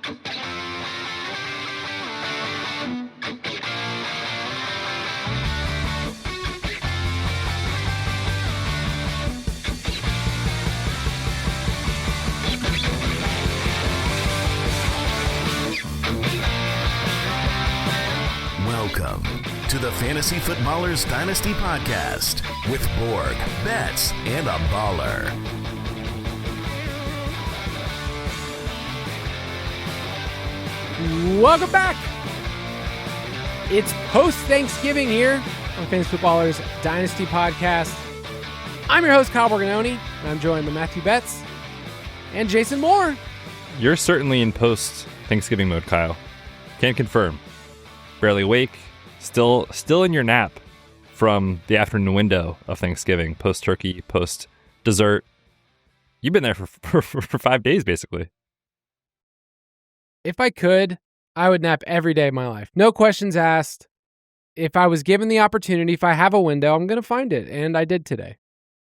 Welcome to the Fantasy Footballers Dynasty Podcast with Borg, Betz, and a baller. Welcome back. It's post-Thanksgiving here on Fantasy Footballers Dynasty Podcast. I'm your host, Kyle Monangai, and I'm joined by Matthew Betz and Jason Moore. You're certainly in post-Thanksgiving mode, Kyle. Can't confirm. Barely awake, still in your nap from the afternoon window of Thanksgiving, post-turkey, post-dessert. You've been there for 5 days, basically. If I could, I would nap every day of my life. No questions asked. If I was given the opportunity, if I have a window, I'm going to find it, and I did today.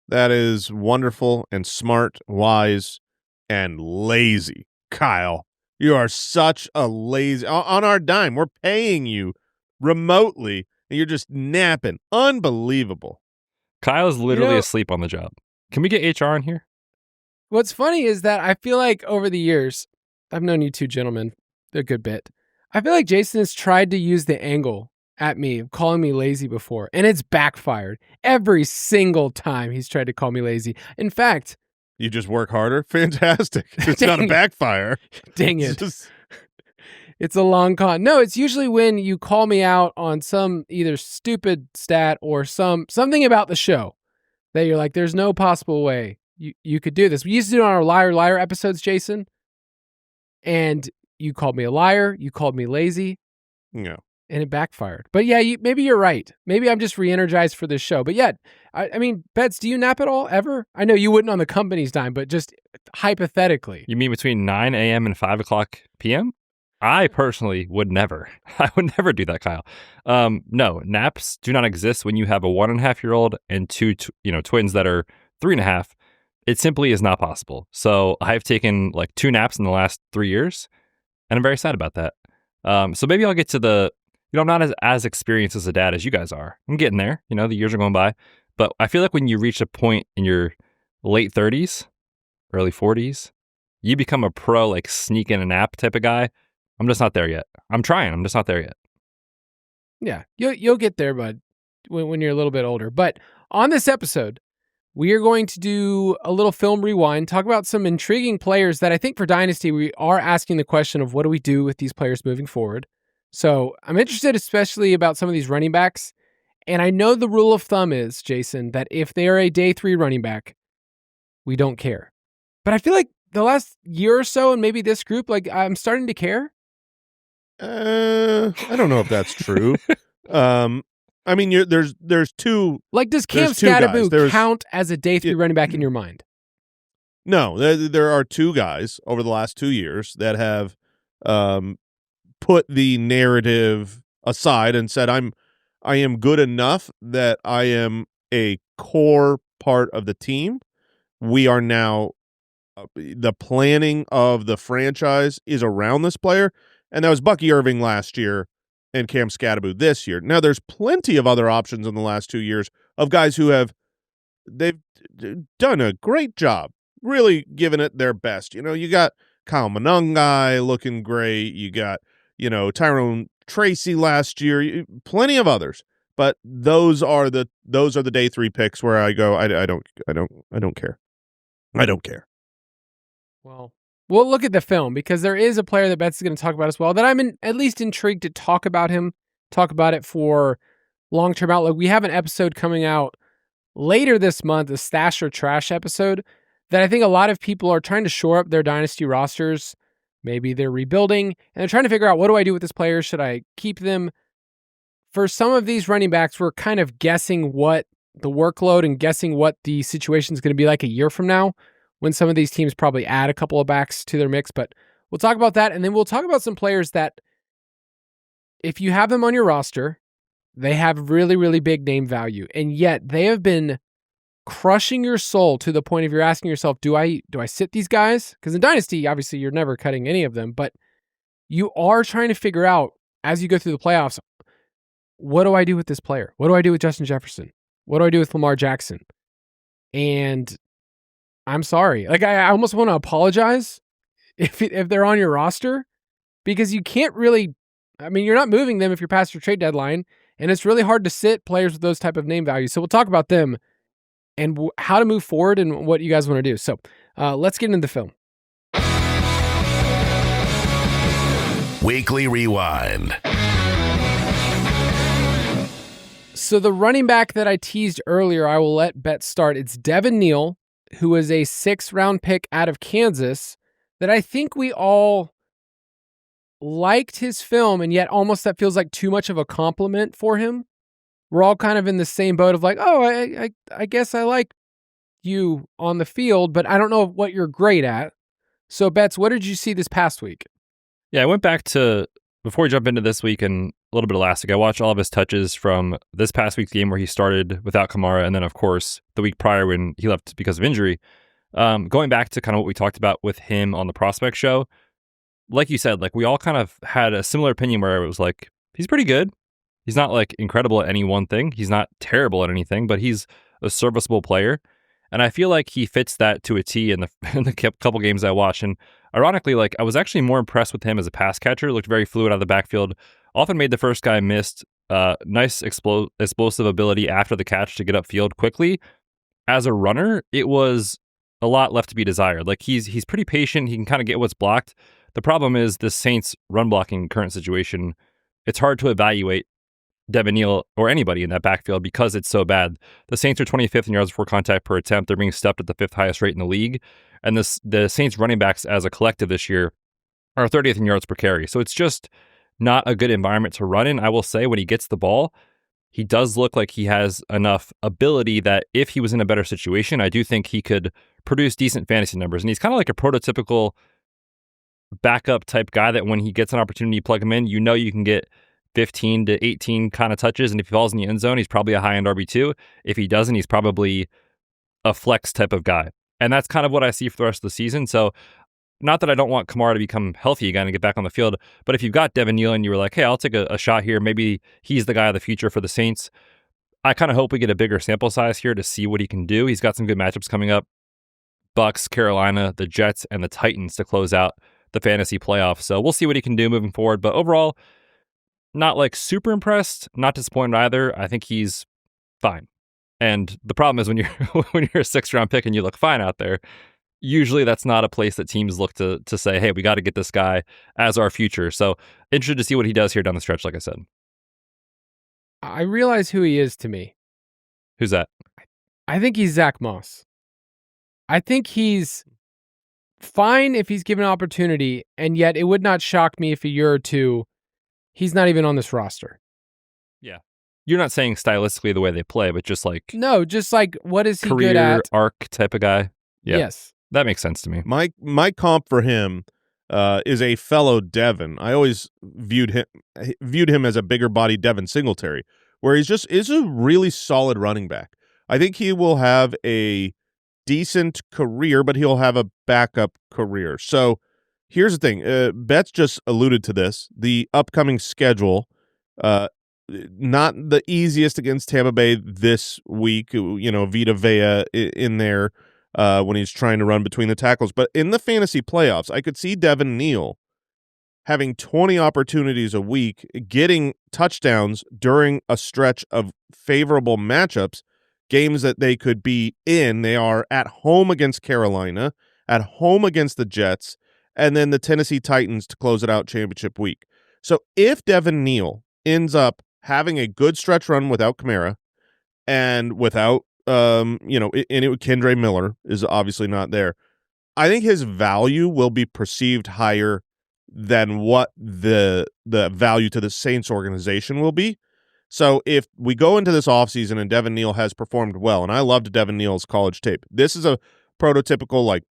That is wonderful and smart, wise, and lazy, Kyle. You are such a lazy... On our dime, we're paying you remotely, and you're just napping. Unbelievable. Kyle's literally asleep on the job. Can we get HR in here? What's funny is that I feel like over the years, I've known you two gentlemen a good bit. I feel like Jason has tried to use the angle at me of calling me lazy before, and it's backfired. Every single time he's tried to call me lazy. In fact... You just work harder? Fantastic. It's not a backfire. Dang it. It's a long con. No, it's usually when you call me out on some either stupid stat or something about the show that you're like, there's no possible way you could do this. We used to do it on our Liar episodes, Jason, and you called me a liar. You called me lazy. No. And it backfired. But yeah, maybe you're right. Maybe I'm just re-energized for this show. But yeah, I mean, Betz, do you nap at all, ever? I know you wouldn't on the company's dime, but just hypothetically. You mean between 9 a.m. and 5 o'clock p.m.? I personally would never. I would never do that, Kyle. No, naps do not exist when you have a 1.5-year-old and two twins that are 3.5. It simply is not possible. So I've taken like 2 naps in the last 3 years, and I'm very sad about that. So maybe I'll get to the... I'm not as experienced as a dad as you guys are. I'm getting there. The years are going by. But I feel like when you reach a point in your late 30s, early 40s, you become a pro, like sneak in a nap type of guy. I'm just not there yet. I'm trying. I'm just not there yet. Yeah, you'll get there, bud, when you're a little bit older. But on this episode, we are going to do a little film rewind, talk about some intriguing players that I think for Dynasty, we are asking the question of what do we do with these players moving forward. So I'm interested especially about some of these running backs. And I know the rule of thumb is, Jason, that if they are a day 3 running back, we don't care. But I feel like the last year or so, and maybe this group, like I'm starting to care. I don't know if that's true. I mean, there's two. Like, does Cam Scatterboo count as a day 3 running back in your mind? No, there are 2 guys over the last 2 years that have put the narrative aside and said, I am good enough that I am a core part of the team. We are now the planning of the franchise is around this player, and that was Bucky Irving last year and Cam Scatterboo this year. Now there's plenty of other options in the last 2 years of guys who they've done a great job, really giving it their best. You got Kyle Monangai looking great. You got Tyrone Tracy last year, plenty of others, but those are the day 3 picks where I go, I don't care. I don't care. Well, we'll look at the film because there is a player that Betz is going to talk about as well that I'm at least intrigued to talk about it for long-term outlook. We have an episode coming out later this month, a Stash or Trash episode that I think a lot of people are trying to shore up their dynasty rosters. Maybe they're rebuilding and they're trying to figure out, what do I do with this player? Should I keep them? For some of these running backs, we're kind of guessing what the workload and guessing what the situation is going to be like a year from now when some of these teams probably add a couple of backs to their mix. But we'll talk about that. And then we'll talk about some players that if you have them on your roster, they have really, really big name value. And yet they have been crushing your soul to the point of you're asking yourself, do I sit these guys? Because in Dynasty, obviously, you're never cutting any of them. But you are trying to figure out as you go through the playoffs, what do I do with this player? What do I do with Justin Jefferson? What do I do with Lamar Jackson? And I'm sorry. Like, I almost want to apologize if they're on your roster, because you can't really, I mean, you're not moving them if you're past your trade deadline, and it's really hard to sit players with those type of name values. So we'll talk about them and how to move forward and what you guys want to do. So let's get into the film. Weekly Rewind. So the running back that I teased earlier, I will let Betz start. It's Devin Neal, who is a 6th-round pick out of Kansas that I think we all liked his film, and yet almost that feels like too much of a compliment for him. We're all kind of in the same boat of like, oh, I guess I like you on the field, but I don't know what you're great at. So Betz, what did you see this past week? Yeah, I went back to, before we jump into this week and a little bit of last week, I watched all of his touches from this past week's game where he started without Kamara, and then, of course, the week prior when he left because of injury. Going back to kind of what we talked about with him on the prospect show, like you said, like we all kind of had a similar opinion where it was like, he's pretty good. He's not like incredible at any one thing. He's not terrible at anything, but he's a serviceable player. And I feel like he fits that to a T in the couple games I watched. And ironically, like I was actually more impressed with him as a pass catcher. Looked very fluid out of the backfield. Often made the first guy missed. Nice explosive ability after the catch to get upfield quickly. As a runner, it was a lot left to be desired. Like he's pretty patient. He can kind of get what's blocked. The problem is the Saints run blocking current situation. It's hard to evaluate Devin Neal or anybody in that backfield because it's so bad. The Saints are 25th in yards before contact per attempt. They're being stepped at the 5th highest rate in the league. And the Saints running backs as a collective this year are 30th in yards per carry. So it's just not a good environment to run in. I will say when he gets the ball, he does look like he has enough ability that if he was in a better situation, I do think he could produce decent fantasy numbers. And he's kind of like a prototypical backup type guy that when he gets an opportunity to plug him in, you know you can get 15 to 18 kind of touches. And if he falls in the end zone, he's probably a high-end RB2. If he doesn't, he's probably a flex type of guy. And that's kind of what I see for the rest of the season. So not that I don't want Kamara to become healthy again and get back on the field, but if you've got Devin Neal and you were like, hey, I'll take a shot here, maybe he's the guy of the future for the Saints. I kind of hope we get a bigger sample size here to see what he can do. He's got some good matchups coming up. Bucks, Carolina, the Jets, and the Titans to close out the fantasy playoffs. So we'll see what he can do moving forward. But overall, not like super impressed, not disappointed either. I think he's fine. And the problem is when you're when you're a 6th-round pick and you look fine out there, usually that's not a place that teams look to say, hey, we got to get this guy as our future. So interested to see what he does here down the stretch, like I said. I realize who he is to me. Who's that? I think he's Zach Moss. I think he's fine if he's given an opportunity, and yet it would not shock me if a year or two he's not even on this roster. Yeah. You're not saying stylistically the way they play, but just like... No, just like what is he career good at? Arc type of guy. Yeah. Yes. That makes sense to me. My comp for him is a fellow Devin. I always viewed him as a bigger body Devin Singletary, where is a really solid running back. I think he will have a decent career, but he'll have a backup career. So here's the thing. Betz just alluded to this. The upcoming schedule, not the easiest against Tampa Bay this week. Vita Vea in there when he's trying to run between the tackles. But in the fantasy playoffs, I could see Devin Neal having 20 opportunities a week, getting touchdowns during a stretch of favorable matchups, games that they could be in. They are at home against Carolina, at home against the Jets, and then the Tennessee Titans to close it out championship week. So if Devin Neal ends up having a good stretch run without Kamara and without, Kendre Miller is obviously not there, I think his value will be perceived higher than what the value to the Saints organization will be. So if we go into this offseason and Devin Neal has performed well, and I loved Devin Neal's college tape, this is a prototypical like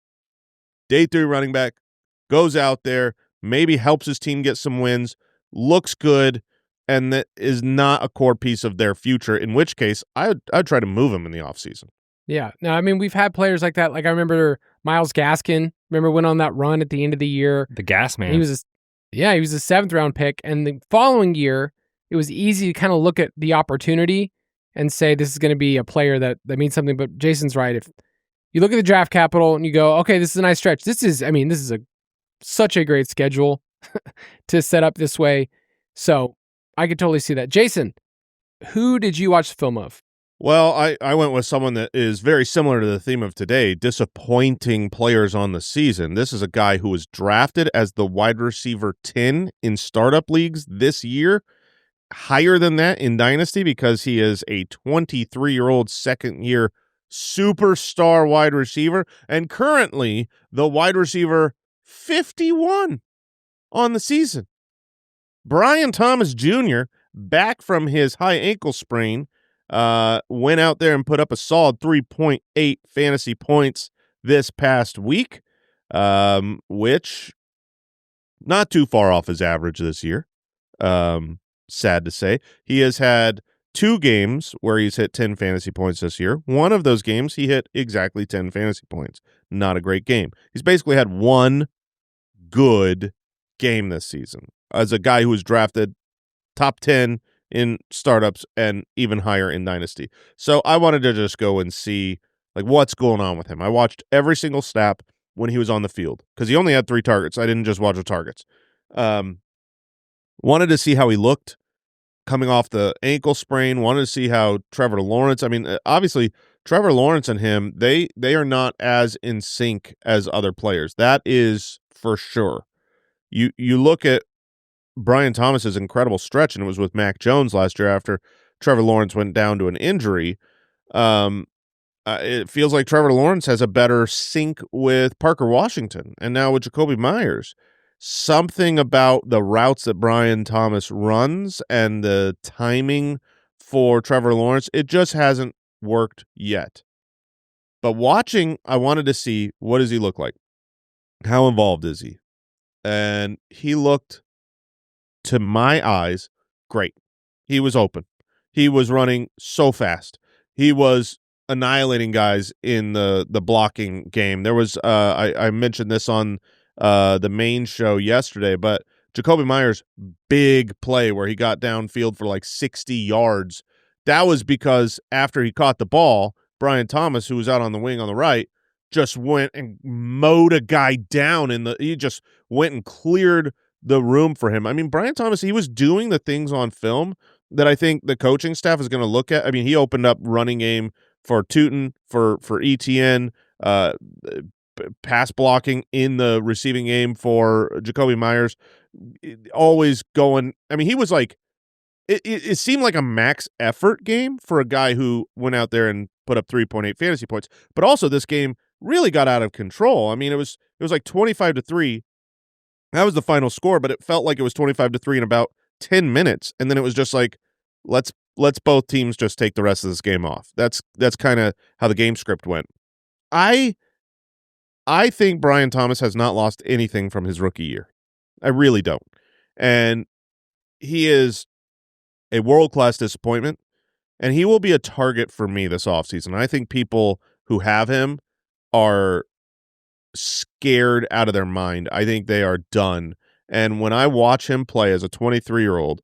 day 3 running back, goes out there, maybe helps his team get some wins, looks good, and that is not a core piece of their future, in which case I'd try to move him in the offseason. Yeah. No, I mean, we've had players like that. Like I remember Myles Gaskin, went on that run at the end of the year. The gas man. He was Yeah, he was a 7th round pick. And the following year, it was easy to kind of look at the opportunity and say this is going to be a player that means something. But Jason's right. If you look at the draft capital and you go, okay, this is a nice stretch. This is such a great schedule to set up this way. So I could totally see that. Jason, who did you watch the film of? Well, I went with someone that is very similar to the theme of today, disappointing players on the season. This is a guy who was drafted as the wide receiver 10 in startup leagues this year, higher than that in Dynasty because he is a 23-year-old second-year superstar wide receiver and currently the wide receiver 51 on the season. Brian Thomas Jr., back from his high ankle sprain, went out there and put up a solid 3.8 fantasy points this past week, which not too far off his average this year. Sad to say. He has had 2 games where he's hit 10 fantasy points this year. One of those games, he hit exactly 10 fantasy points. Not a great game. He's basically had one good game this season as a guy who was drafted top 10 in startups and even higher in Dynasty. So I wanted to just go and see like what's going on with him. I watched every single snap when he was on the field because he only had 3 targets. I didn't just watch the targets. Wanted to see how he looked coming off the ankle sprain. Wanted to see how Trevor Lawrence. I mean, obviously Trevor Lawrence and him, they are not as in sync as other players. That is for sure. You look at Brian Thomas's incredible stretch, and it was with Mac Jones last year after Trevor Lawrence went down to an injury. It feels like Trevor Lawrence has a better sync with Parker Washington, and now with Jacoby Myers. Something about the routes that Brian Thomas runs and the timing for Trevor Lawrence, it just hasn't worked yet. But watching, I wanted to see, what does he look like? How involved is he? And he looked, to my eyes, great. He was open. He was running so fast. He was annihilating guys in the blocking game. There was I mentioned this on the main show yesterday, but Jacoby Myers' big play where he got downfield for like 60 yards, that was because after he caught the ball, Brian Thomas, who was out on the wing on the right, just went and mowed a guy down he just went and cleared the room for him. I mean, Brian Thomas, he was doing the things on film that I think the coaching staff is going to look at. I mean, he opened up running game for Tootin, for ETN, pass blocking in the receiving game for Jacoby Myers, always going. I mean, he was like, it seemed like a max effort game for a guy who went out there and put up 3.8 fantasy points. But also this game really got out of control. I mean, it was like 25-3. That was the final score, but it felt like it was 25-3 in about 10 minutes. And then it was just like, let's both teams just take the rest of this game off. That's kind of how the game script went. I think Brian Thomas has not lost anything from his rookie year. I really don't. And he is a world-class disappointment, and he will be a target for me this offseason. I think people who have him are scared out of their mind. I think they are done. And when I watch him play as a 23-year-old,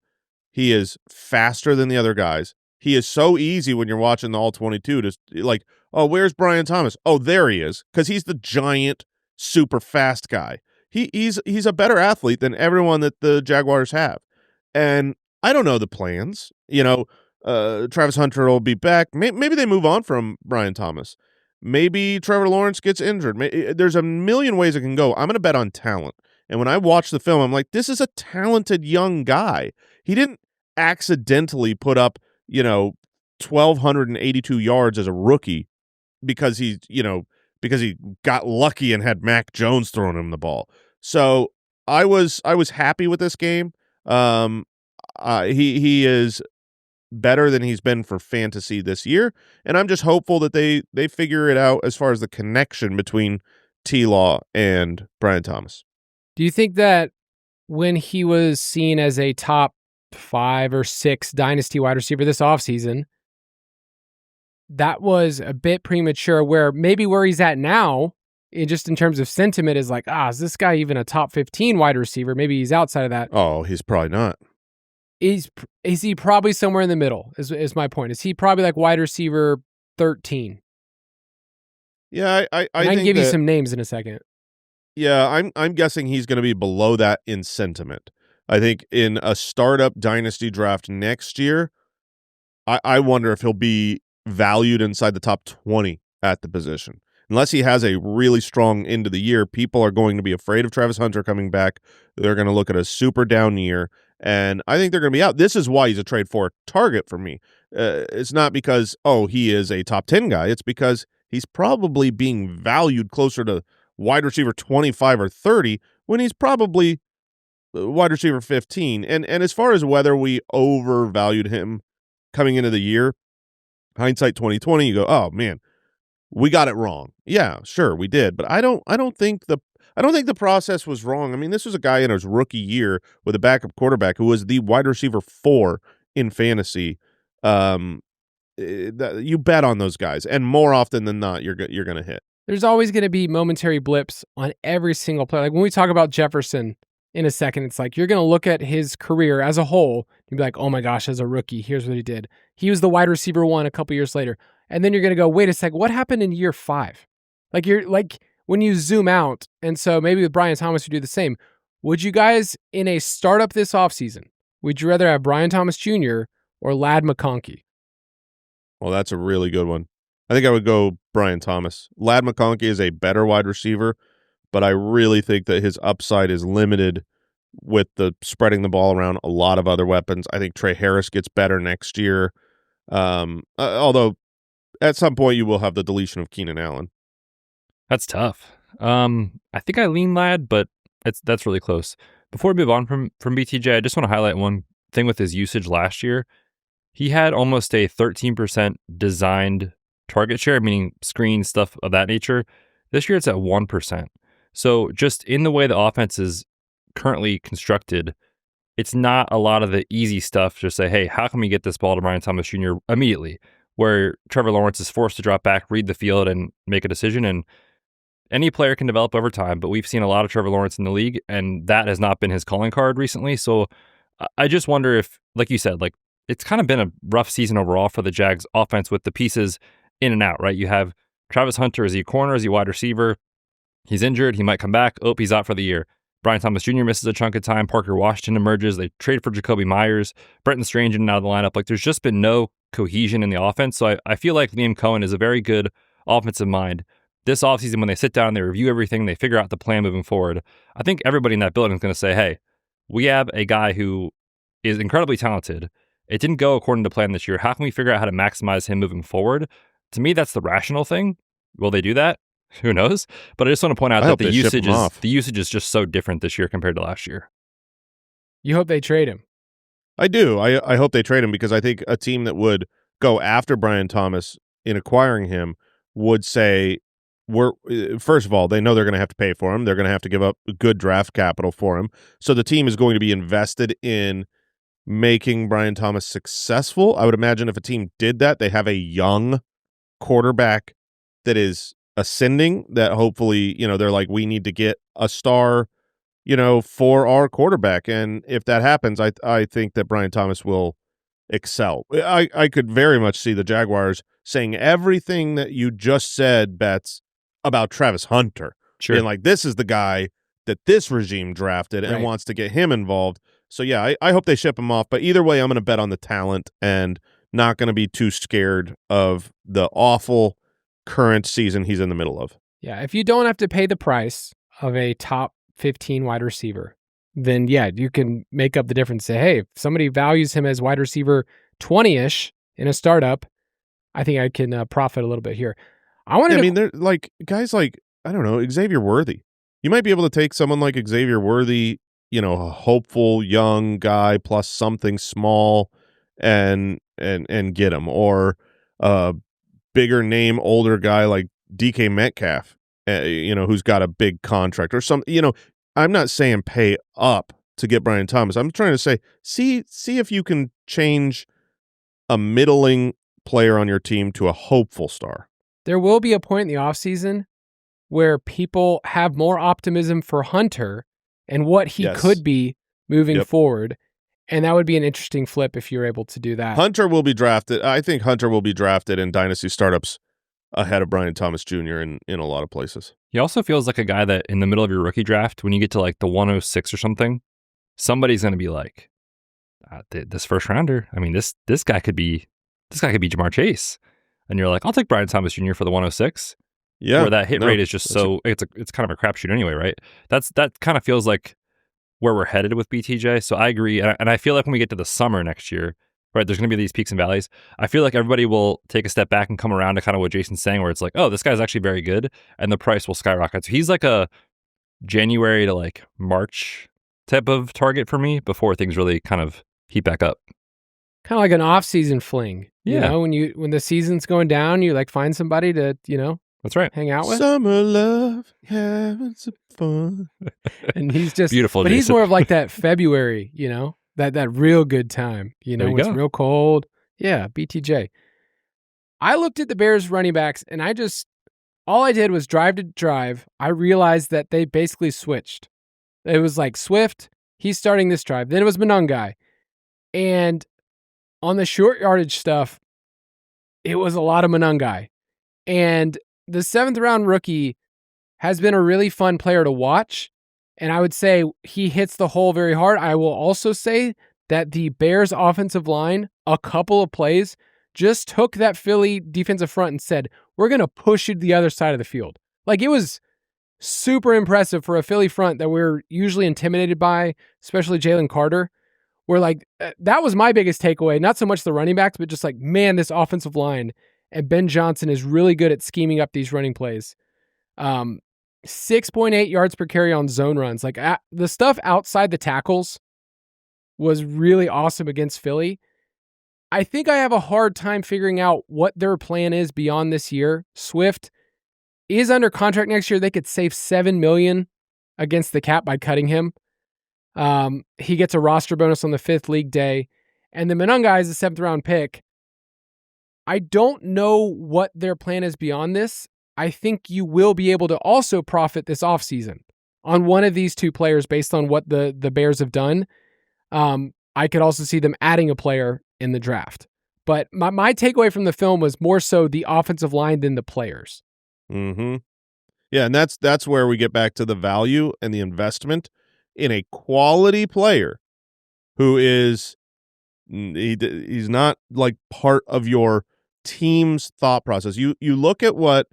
he is faster than the other guys. He is so easy when you're watching the All-22 to like, oh, where's Brian Thomas? Oh, there he is, because he's the giant, super fast guy. He's a better athlete than everyone that the Jaguars have. And I don't know the plans. Travis Hunter will be back. Maybe they move on from Brian Thomas. Maybe Trevor Lawrence gets injured. There's a million ways it can go. I'm going to bet on talent. And when I watch the film, I'm like, this is a talented young guy. He didn't accidentally put up, 1,282 yards as a rookie because he got lucky and had Mac Jones throwing him the ball. So I was happy with this game. He is better than he's been for fantasy this year, and I'm just hopeful that they figure it out as far as the connection between T-Law and Brian Thomas. Do you think that when he was seen as a top 5 or 6 dynasty wide receiver this offseason, that was a bit premature, where maybe where he's at now just in terms of sentiment is like, is this guy even a top 15 wide receiver? Maybe he's outside of that. Oh, he's probably not. Is he probably somewhere in the middle is my point. Is he probably like wide receiver 13? Yeah, I can give you some names in a second. Yeah, I'm guessing he's going to be below that in sentiment. I think in a startup dynasty draft next year, I wonder if he'll be valued inside the top 20 at the position. Unless he has a really strong end of the year, people are going to be afraid of Travis Hunter coming back. They're going to look at a super down year, and I think they're going to be out. This is why he's a trade for target for me. It's not because, he is a top 10 guy. It's because he's probably being valued closer to wide receiver 25 or 30 when he's probably wide receiver 15. And as far as whether we overvalued him coming into the year, hindsight 2020, you go, oh man, we got it wrong. Yeah, sure, we did, but I don't think the process was wrong. I mean, this was a guy in his rookie year with a backup quarterback who was the wide receiver 4 in fantasy. You bet on those guys, and more often than not, you're going to hit. There's always going to be momentary blips on every single player. Like when we talk about Jefferson in a second, it's like you're going to look at his career as a whole and be like, oh my gosh, as a rookie, here's what he did. He was the wide receiver 1 a couple years later. And then you're going to go, wait a sec, what happened in year 5? Like you're like when you zoom out, and so maybe with Brian Thomas, you do the same. Would you guys in a startup this offseason, would you rather have Brian Thomas Jr. or Ladd McConkey? Well, that's a really good one. I think I would go Brian Thomas. Ladd McConkey is a better wide receiver, but I really think that his upside is limited with the spreading the ball around a lot of other weapons. I think Trey Harris gets better next year. Although at some point you will have the deletion of Keenan Allen. That's tough. I think I lean Ladd, but that's really close. Before we move on from BTJ, I just want to highlight one thing with his usage last year. He had almost a 13% designed target share, meaning screen, stuff of that nature. This year it's at 1%. So just in the way the offense is currently constructed, it's not a lot of the easy stuff. Just say, hey, how can we get this ball to Brian Thomas Jr. immediately? Where Trevor Lawrence is forced to drop back, read the field, and make a decision. And any player can develop over time, but we've seen a lot of Trevor Lawrence in the league, and that has not been his calling card recently. So I just wonder if, like you said, like it's kind of been a rough season overall for the Jags offense with the pieces in and out, right? You have Travis Hunter, is he a corner, is he a wide receiver? He's injured, he might come back. Oh, he's out for the year. Brian Thomas Jr. misses a chunk of time. Parker Washington emerges. They trade for Jacoby Myers. Brenton Strange in and out of the lineup. Like there's just been no cohesion in the offense. So I feel like Liam Cohen is a very good offensive mind. This offseason, when they sit down, they review everything, they figure out the plan moving forward. I think everybody in that building is going to say, hey, we have a guy who is incredibly talented. It didn't go according to plan this year. How can we figure out how to maximize him moving forward? To me, that's the rational thing. Will they do that? Who knows? But I just want to point out that the usage is just so different this year compared to last year. You hope they trade him. I do. I hope they trade him because I think a team that would go after Brian Thomas in acquiring him would say, first of all, they know they're going to have to pay for him. They're going to have to give up good draft capital for him. So the team is going to be invested in making Brian Thomas successful. I would imagine if a team did that, they have a young quarterback that is ascending, that hopefully, they're like, we need to get a star, for our quarterback. And if that happens, I think that Brian Thomas will excel. I could very much see the Jaguars saying everything that you just said, Betz, about Travis Hunter. Sure. And like, this is the guy that this regime drafted and wants to get him involved. So yeah, I hope they ship him off. But either way, I'm going to bet on the talent and not going to be too scared of the awful current season he's in the middle of. Yeah, if you don't have to pay the price of a top 15 wide receiver, then yeah, you can make up the difference. Say, hey, if somebody values him as wide receiver 20-ish in a startup, I think I can profit a little bit here. They're like guys like, I don't know, Xavier Worthy. You might be able to take someone like Xavier Worthy, a hopeful young guy plus something small and get him, or a bigger name, older guy like DK Metcalf, who's got a big contract or some, I'm not saying pay up to get Brian Thomas. I'm trying to say, see if you can change a middling player on your team to a hopeful star. There will be a point in the offseason where people have more optimism for Hunter and what he could be moving forward. And that would be an interesting flip if you're able to do that. Hunter will be drafted. I think Hunter will be drafted in Dynasty startups ahead of Brian Thomas Jr. in a lot of places. He also feels like a guy that in the middle of your rookie draft, when you get to like the 106 or something, somebody's going to be like, this first rounder, I mean, this guy could be Jamar Chase. And you're like, I'll take Brian Thomas Jr. for the 106. Yeah. Where that hit rate is just it's kind of a crapshoot anyway, right? That kind of feels like where we're headed with BTJ. So I agree. And I feel like when we get to the summer next year, right, there's going to be these peaks and valleys. I feel like everybody will take a step back and come around to kind of what Jason's saying, where it's like, oh, this guy's actually very good, and the price will skyrocket. So he's like a January to like March type of target for me before things really kind of heat back up. Kind of like an off-season fling. Yeah. You know, when the season's going down, you like find somebody to, that's right, hang out with. Summer love, having some fun. And he's just beautiful. But Jason. he's more of like that February, that real good time, when it's real cold. Yeah, BTJ. I looked at the Bears running backs and all I did was drive to drive. I realized that they basically switched. It was like Swift, he's starting this drive. Then it was Monangai. And on the short yardage stuff, it was a lot of Monangai. And the 7th round rookie has been a really fun player to watch. And I would say he hits the hole very hard. I will also say that the Bears offensive line, a couple of plays, just took that Philly defensive front and said, we're going to push you to the other side of the field. Like, it was super impressive for a Philly front that we're usually intimidated by, especially Jalen Carter. Where like, that was my biggest takeaway. Not so much the running backs, but just like, man, this offensive line and Ben Johnson is really good at scheming up these running plays. 6.8 yards per carry on zone runs. Like the stuff outside the tackles was really awesome against Philly. I think I have a hard time figuring out what their plan is beyond this year. Swift is under contract next year. They could save $7 million against the cap by cutting him. He gets a roster bonus on the 5th league day. And the Monangai is a 7th round pick. I don't know what their plan is beyond this. I think you will be able to also profit this offseason on one of these two players based on what the Bears have done. I could also see them adding a player in the draft. But my takeaway from the film was more so the offensive line than the players. Mm-hmm. Yeah, and that's where we get back to the value and the investment in a quality player who is he's not like part of your team's thought process. You look at what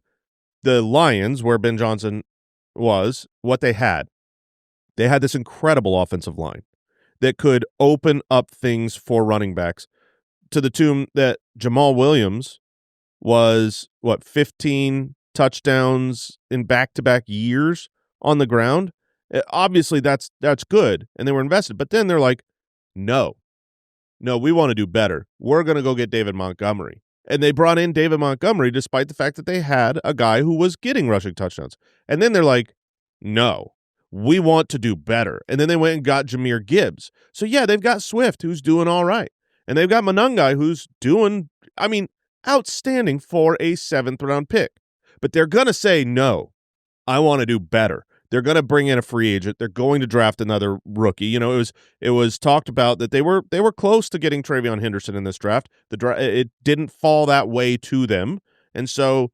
the Lions, where Ben Johnson was, what they had. They had this incredible offensive line that could open up things for running backs to the tune that Jamal Williams was, 15 touchdowns in back-to-back years on the ground. Obviously, that's good, and they were invested. But then they're like, no, we want to do better. We're going to go get David Montgomery. And they brought in David Montgomery despite the fact that they had a guy who was getting rushing touchdowns. And then they're like, no, we want to do better. And then they went and got Jahmyr Gibbs. So, yeah, they've got Swift, who's doing all right. And they've got Monangai, who's doing, outstanding for a 7th round pick. But they're going to say, no, I want to do better. They're going to bring in a free agent. They're going to draft another rookie. It was talked about that they were close to getting Travion Henderson in this draft. It didn't fall that way to them. And so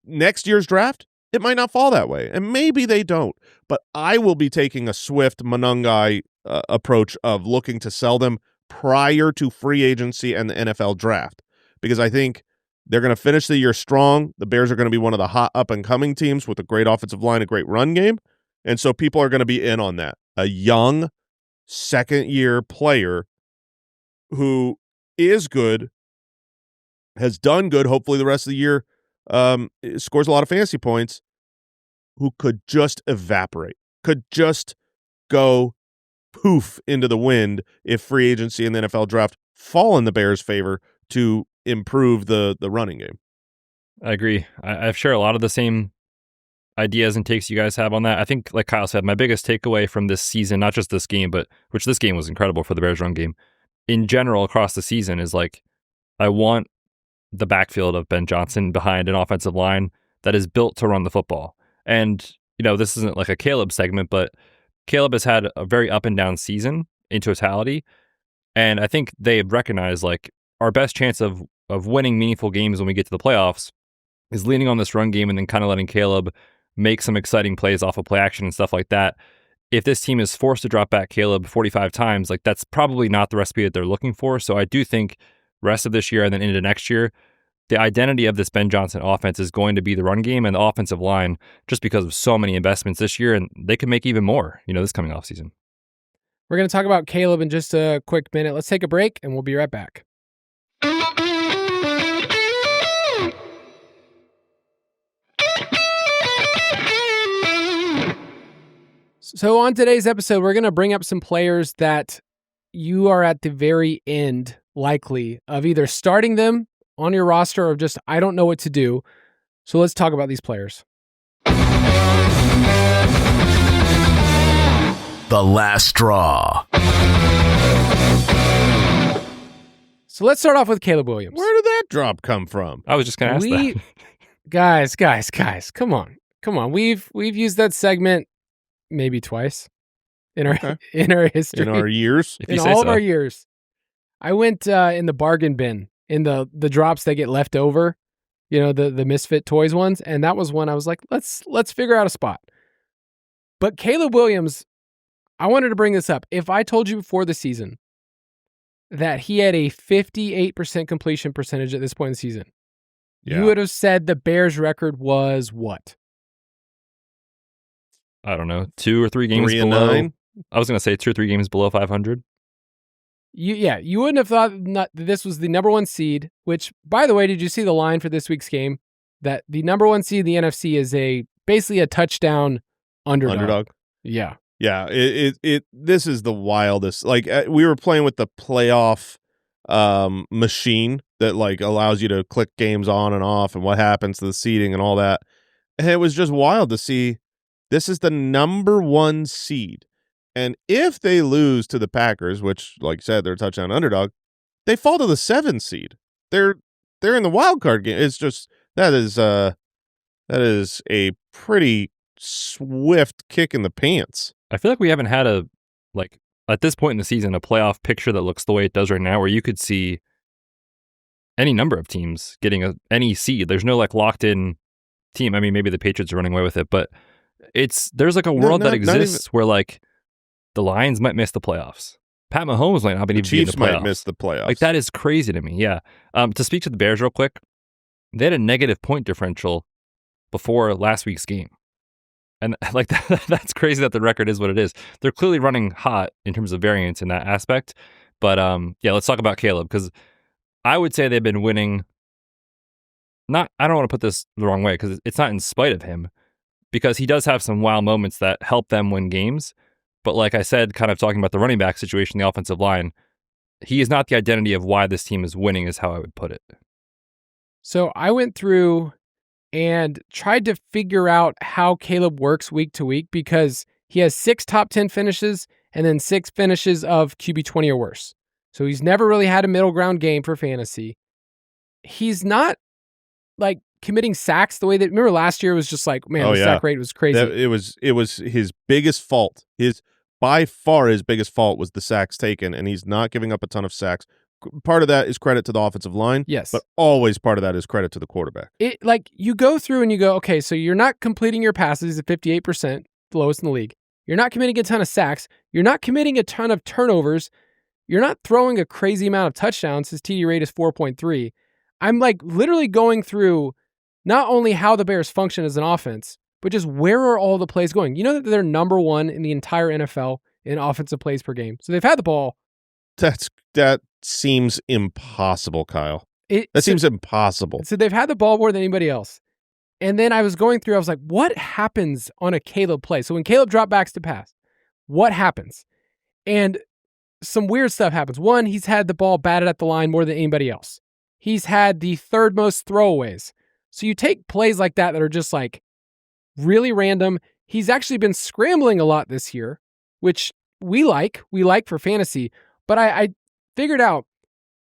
next year's draft, it might not fall that way. And maybe they don't. But I will be taking a Swift Monangai approach of looking to sell them prior to free agency and the NFL draft. Because I think they're going to finish the year strong. The Bears are going to be one of the hot up-and-coming teams with a great offensive line, a great run game. And so people are going to be in on that. A young second-year player who is good, has done good, hopefully the rest of the year, scores a lot of fantasy points, who could just evaporate, could just go poof into the wind if free agency and the NFL draft fall in the Bears' favor to improve the running game. I agree. I share a lot of the same ideas and takes you guys have on that. I think, like Kyle said, my biggest takeaway from this season, not just this game, but which this game was incredible for the Bears run game, in general across the season, is like, I want the backfield of Ben Johnson behind an offensive line that is built to run the football. And, this isn't like a Caleb segment, but Caleb has had a very up and down season in totality. And I think they recognize like our best chance of winning meaningful games when we get to the playoffs is leaning on this run game and then kind of letting Caleb make some exciting plays off of play action and stuff like that. If this team is forced to drop back Caleb 45 times, like that's probably not the recipe that they're looking for. So I do think rest of this year and then into next year, the identity of this Ben Johnson offense is going to be the run game and the offensive line just because of so many investments this year, and they can make even more, this coming off season. We're going to talk about Caleb in just a quick minute. Let's take a break, and we'll be right back. So on today's episode, we're going to bring up some players that you are at the very end, likely, of either starting them on your roster or just, I don't know what to do. So let's talk about these players. The last straw. So let's start off with Caleb Williams. Where did that drop come from? I was just going to ask that. Guys, come on. We've used that segment maybe twice in our history. In our years? If you in say all so. of our years. I went in the bargain bin, in the drops that get left over, the misfit toys ones, and that was when I was like, let's figure out a spot. But Caleb Williams, I wanted to bring this up. If I told you before the season that he had a 58% completion percentage at this point in the season, you would have said the Bears record was what? I don't know, 2 or 3 games 3 and below. 9? I was going to say 2 or 3 games below 500. You wouldn't have thought that this was the number 1 seed, which, by the way, did you see the line for this week's game? That the number 1 seed in the NFC is basically a touchdown underdog. Yeah. Yeah, this is the wildest. Like, we were playing with the playoff machine that like allows you to click games on and off and what happens to the seeding and all that. And it was just wild to see this is the number 1 seed. And if they lose to the Packers, which, like you said, they're a touchdown underdog, they fall to the 7 seed. They're in the wild card game. It's just that is a pretty swift kick in the pants. I feel like we haven't had at this point in the season, a playoff picture that looks the way it does right now, where you could see any number of teams getting any seed. There's no like locked in team. I mean, maybe the Patriots are running away with it, but there's like a world that exists where like the Lions might miss the playoffs. Pat Mahomes might not be even in the Chiefs playoffs. might miss the playoffs. Like that is crazy to me. Yeah. To speak to the Bears real quick, they had a negative point differential before last week's game. And like that's crazy that the record is what it is. They're clearly running hot in terms of variance in that aspect. But let's talk about Caleb, because I would say they've been winning. I don't want to put this the wrong way, because it's not in spite of him, because he does have some wow moments that help them win games. But like I said, kind of talking about the running back situation, the offensive line, he is not the identity of why this team is winning, is how I would put it. So I went through and tried to figure out how Caleb works week to week, because he has 6 top 10 finishes and then 6 finishes of QB 20 or worse. So he's never really had a middle ground game for fantasy. He's not like committing sacks the way that, remember last year was just like, man, sack rate was crazy. It was his biggest fault. By far his biggest fault was the sacks taken, and he's not giving up a ton of sacks. Part of that is credit to the offensive line. Yes. But always part of that is credit to the quarterback. You go through and you go, okay, so you're not completing your passes at 58%, the lowest in the league. You're not committing a ton of sacks. You're not committing a ton of turnovers. You're not throwing a crazy amount of touchdowns. His TD rate is 4.3. I'm like literally going through not only how the Bears function as an offense, but just where are all the plays going? You know that they're number 1 in the entire NFL in offensive plays per game. So they've had the ball. That seems impossible, Kyle. Seems impossible. So they've had the ball more than anybody else. And then I was going through, I was like, what happens on a Caleb play? So when Caleb drop backs to pass, what happens? And some weird stuff happens. One, he's had the ball batted at the line more than anybody else. He's had the 3rd most throwaways. So you take plays like that are just like really random. He's actually been scrambling a lot this year, which we like for fantasy. But I figured out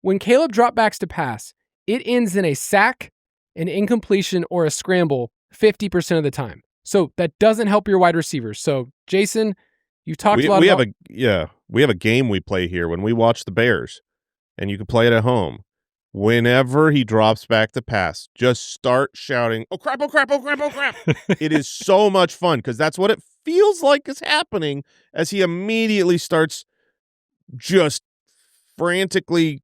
when Caleb drop backs to pass, it ends in a sack, an incompletion, or a scramble 50% of the time. So that doesn't help your wide receivers. So Jason, you've talked a lot about... We have a game we play here when we watch the Bears, and you can play it at home. Whenever he drops back to pass, just start shouting, "Oh crap, oh crap, oh crap, oh crap." It is so much fun because that's what it feels like is happening as he immediately starts just frantically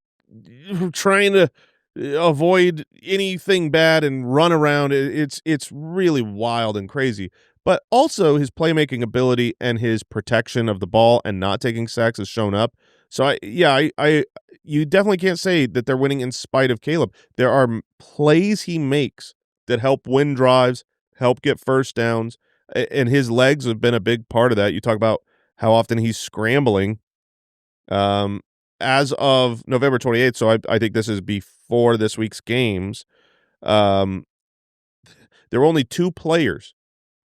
trying to avoid anything bad and run around. It's really wild and crazy. But also his playmaking ability and his protection of the ball and not taking sacks has shown up. So you definitely can't say that they're winning in spite of Caleb. There are plays he makes that help win drives, help get first downs, and his legs have been a big part of that. You talk about how often he's scrambling. As of November 28th, so I think this is before this week's games, there were only 2 players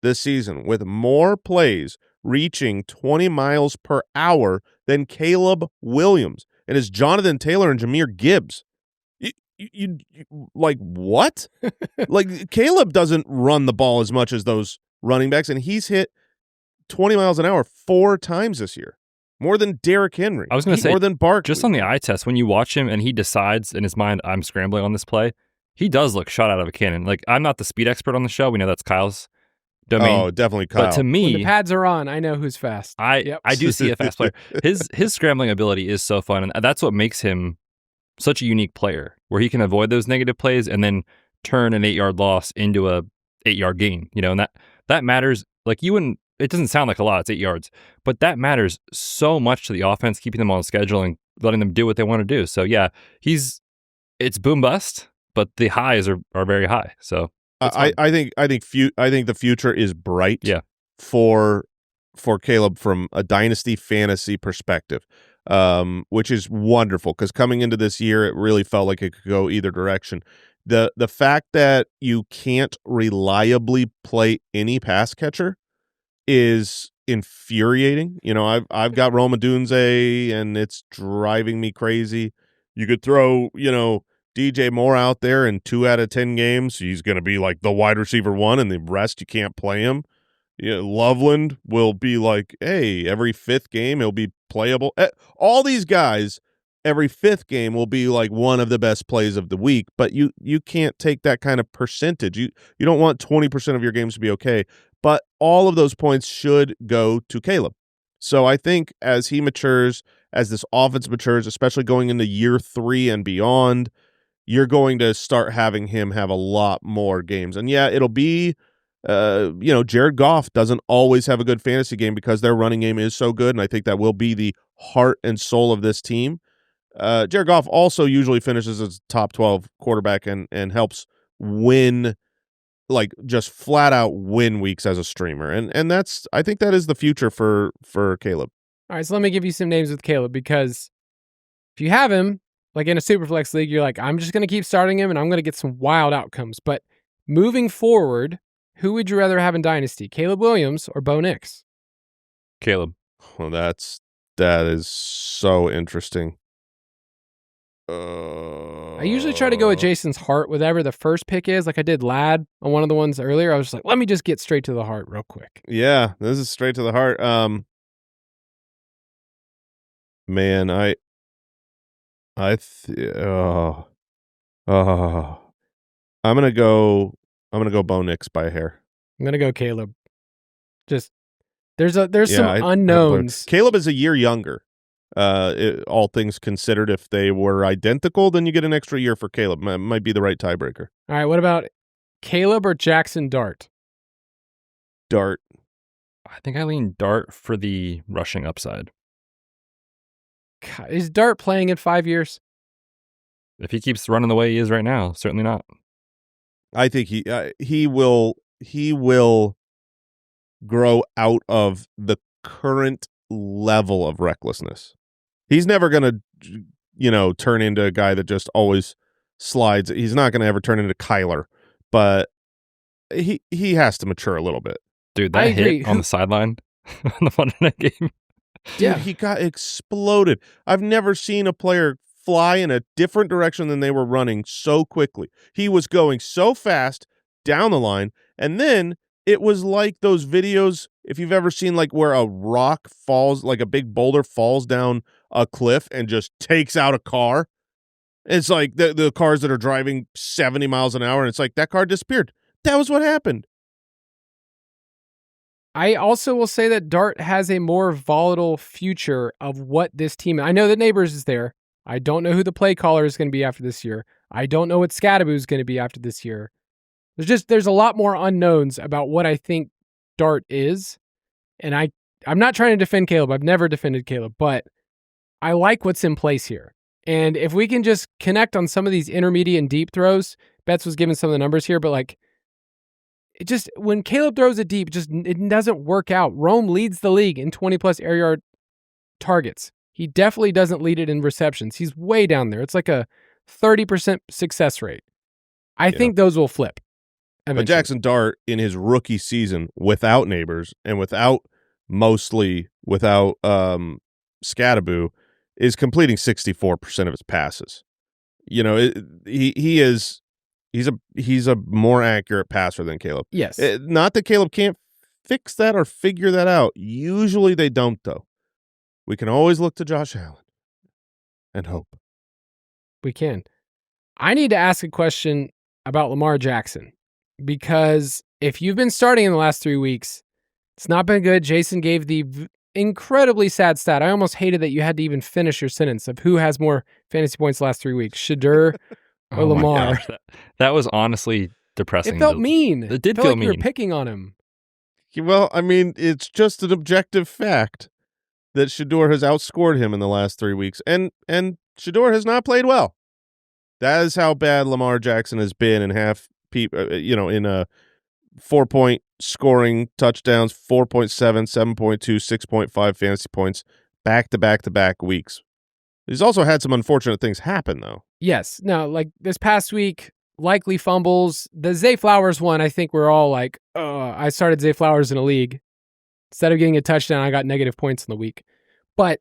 this season with more plays reaching 20 miles per hour than Caleb Williams. And it's Jonathan Taylor and Jahmyr Gibbs. You like what? Like Caleb doesn't run the ball as much as those running backs, and he's hit 20 miles an hour 4 times this year. More than Derrick Henry. I was going to say, more than Barkley. Just on the eye test, when you watch him and he decides in his mind, I'm scrambling on this play, he does look shot out of a cannon. Like, I'm not the speed expert on the show. We know that's Kyle's domain. Oh, definitely Kyle. But to me, when the pads are on, I know who's fast. I do see a fast player. His scrambling ability is so fun, and that's what makes him such a unique player, where he can avoid those negative plays and then turn an 8-yard loss into a 8-yard gain. You know, and that matters. Like, you wouldn't. It doesn't sound like a lot. It's 8 yards, but that matters so much to the offense, keeping them on schedule and letting them do what they want to do. So yeah, it's boom bust, but the highs are very high. So I think the future is bright. Yeah. For Caleb from a dynasty fantasy perspective, which is wonderful because coming into this year, it really felt like it could go either direction. The fact that you can't reliably play any pass catcher is infuriating. You know, I've got Roma Dunze, and it's driving me crazy. You could throw, DJ Moore out there in 2 out of 10 games. He's going to be like the wide receiver 1, and the rest you can't play him. Loveland will be like, hey, every 5th game he'll be playable. All these guys, every 5th game will be like one of the best plays of the week, but you can't take that kind of percentage. You don't want 20% of your games to be okay. But all of those points should go to Caleb. So I think as he matures, as this offense matures, especially going into year 3 and beyond, you're going to start having him have a lot more games. And yeah, it'll be, Jared Goff doesn't always have a good fantasy game because their running game is so good, and I think that will be the heart and soul of this team. Jared Goff also usually finishes as top 12 quarterback and helps win, like just flat out win weeks as a streamer. And I think that is the future for Caleb. All right, so let me give you some names with Caleb, because if you have him, like in a Superflex league, you're like, I'm just going to keep starting him and I'm going to get some wild outcomes. But moving forward, who would you rather have in Dynasty, Caleb Williams or Bo Nix? Caleb. Well, that is so interesting. I usually try to go with Jason's heart, whatever the first pick is. Like I did Ladd on one of the ones earlier. I was just like, let me just get straight to the heart real quick. Yeah, this is straight to the heart. Man, I'm gonna go Bo Nix by a hair. I'm gonna go Caleb. Just there's some unknowns. Caleb is a year younger. All things considered, if they were identical, then you get an extra year for Caleb. Might be the right tiebreaker. All right, what about Caleb or Jackson Dart? Dart. I think I lean Dart for the rushing upside. God, is Dart playing in 5 years? If he keeps running the way he is right now, certainly not. I think he will grow out of the current level of recklessness. He's never going to, turn into a guy that just always slides. He's not going to ever turn into Kyler, but he has to mature a little bit. Dude, that hit on the sideline on the Monday night game. Dude, he got exploded. I've never seen a player fly in a different direction than they were running so quickly. He was going so fast down the line, and then it was like those videos, if you've ever seen like where a rock falls, like a big boulder falls down a cliff and just takes out a car. It's like the cars that are driving 70 miles an hour, and it's like that car disappeared. That was what happened. I also will say that Dart has a more volatile future of what this team. I know that Neighbors is there. I don't know who the play caller is going to be after this year. I don't know what Scadaboo is going to be after this year. There's a lot more unknowns about what I think Dart is. And I'm not trying to defend Caleb. I've never defended Caleb, but I like what's in place here. And if we can just connect on some of these intermediate and deep throws, Betz was giving some of the numbers here, but like, it just, when Caleb throws it deep, it doesn't work out. Rome leads the league in 20-plus air yard targets. He definitely doesn't lead it in receptions. He's way down there. It's like a 30% success rate. I think those will flip eventually. But Jackson Dart, in his rookie season, without Neighbors and mostly without Scadaboo, is completing 64% of his passes. You know, he's a more accurate passer than Caleb. Yes. Not that Caleb can't fix that or figure that out. Usually they don't, though. We can always look to Josh Allen and hope. We can. I need to ask a question about Lamar Jackson, because if you've been starting in the last 3 weeks, it's not been good. Jason gave the incredibly sad stat. I almost hated that you had to even finish your sentence of who has more fantasy points the last 3 weeks, Shadur or Lamar. That was honestly depressing. It felt mean. It did felt feel like mean. you were picking on him. Well, I mean, it's just an objective fact that Shadur has outscored him in the last 3 weeks, and Shadur has not played well. That is how bad Lamar Jackson has been in in a 4-point scoring touchdowns, 4.7, 7.2, 6.5 fantasy points, back-to-back-to-back weeks. He's also had some unfortunate things happen, though. Yes. No, like this past week, likely fumbles. The Zay Flowers one, I think we're all like, I started Zay Flowers in a league. Instead of getting a touchdown, I got negative points in the week. But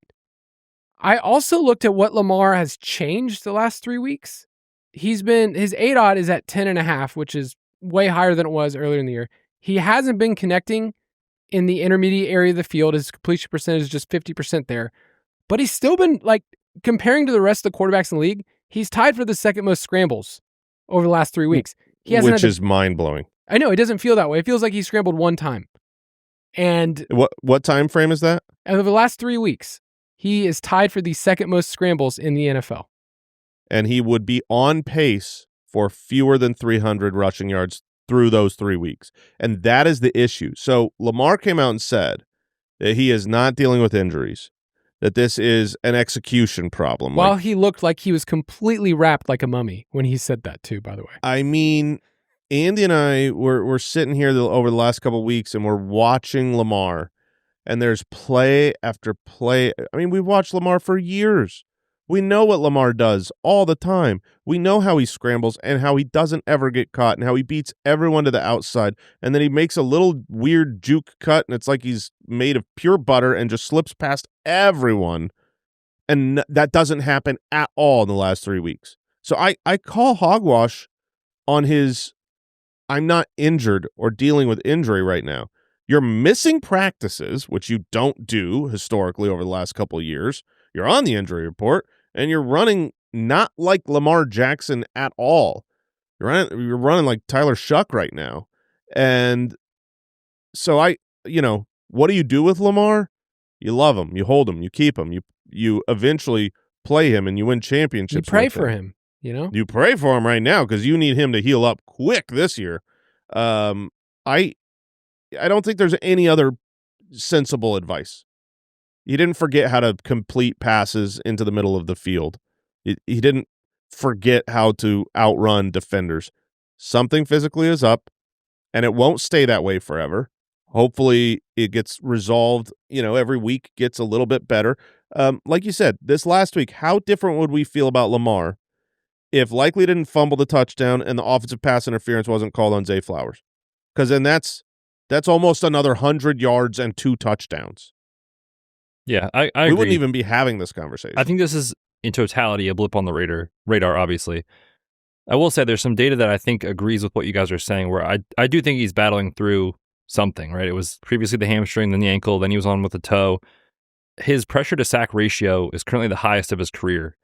I also looked at what Lamar has changed the last 3 weeks. His ADOT is at 10.5, which is way higher than it was earlier in the year. He hasn't been connecting in the intermediate area of the field. His completion percentage is just 50% there. But he's still been, like, comparing to the rest of the quarterbacks in the league, he's tied for the second most scrambles over the last 3 weeks. Which is mind-blowing. I know, it doesn't feel that way. It feels like he scrambled one time. And what time frame is that? Over the last 3 weeks, he is tied for the second most scrambles in the NFL. And he would be on pace for fewer than 300 rushing yards through those 3 weeks. And that is the issue. So Lamar came out and said that he is not dealing with injuries, that this is an execution problem. While he looked like he was completely wrapped like a mummy when he said that too, by the way. I mean, Andy and I were sitting here over the last couple of weeks, and we're watching Lamar, and there's play after play. I mean, we've watched Lamar for years. We know what Lamar does all the time. We know how he scrambles and how he doesn't ever get caught and how he beats everyone to the outside. And then he makes a little weird juke cut, and it's like he's made of pure butter and just slips past everyone. And that doesn't happen at all in the last 3 weeks. So I call hogwash on his I'm not injured or dealing with injury right now. You're missing practices, which you don't do historically over the last couple of years. You're on the injury report, and you're running not like Lamar Jackson at all. You're running like Tyler Shuck right now. And so what do you do with Lamar? You love him, you hold him, you keep him, you eventually play him, and you win championships. You pray for him. You pray for him right now because you need him to heal up quick this year. I don't think there's any other sensible advice. He didn't forget how to complete passes into the middle of the field. He didn't forget how to outrun defenders. Something physically is up, and it won't stay that way forever. Hopefully it gets resolved, every week gets a little bit better. Like you said, this last week, how different would we feel about Lamar if Likely didn't fumble the touchdown and the offensive pass interference wasn't called on Zay Flowers? Because then that's almost another 100 yards and 2 touchdowns. Yeah, I agree. We wouldn't even be having this conversation. I think this is, in totality, a blip on the radar, obviously. I will say there's some data that I think agrees with what you guys are saying, where I do think he's battling through something, right? It was previously the hamstring, then the ankle, then he was on with the toe. His pressure to sack ratio is currently the highest of his career.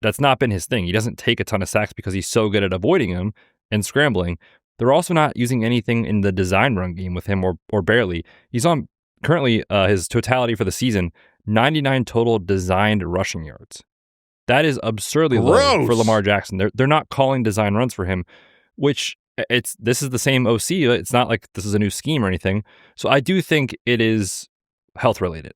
That's not been his thing. He doesn't take a ton of sacks because he's so good at avoiding them and scrambling. They're also not using anything in the design run game with him or barely. He's on currently his totality for the season, 99 total designed rushing yards. That is absurdly low for Lamar Jackson. They're not calling design runs for him, which this is the same OC. It's not like this is a new scheme or anything. So I do think it is health related.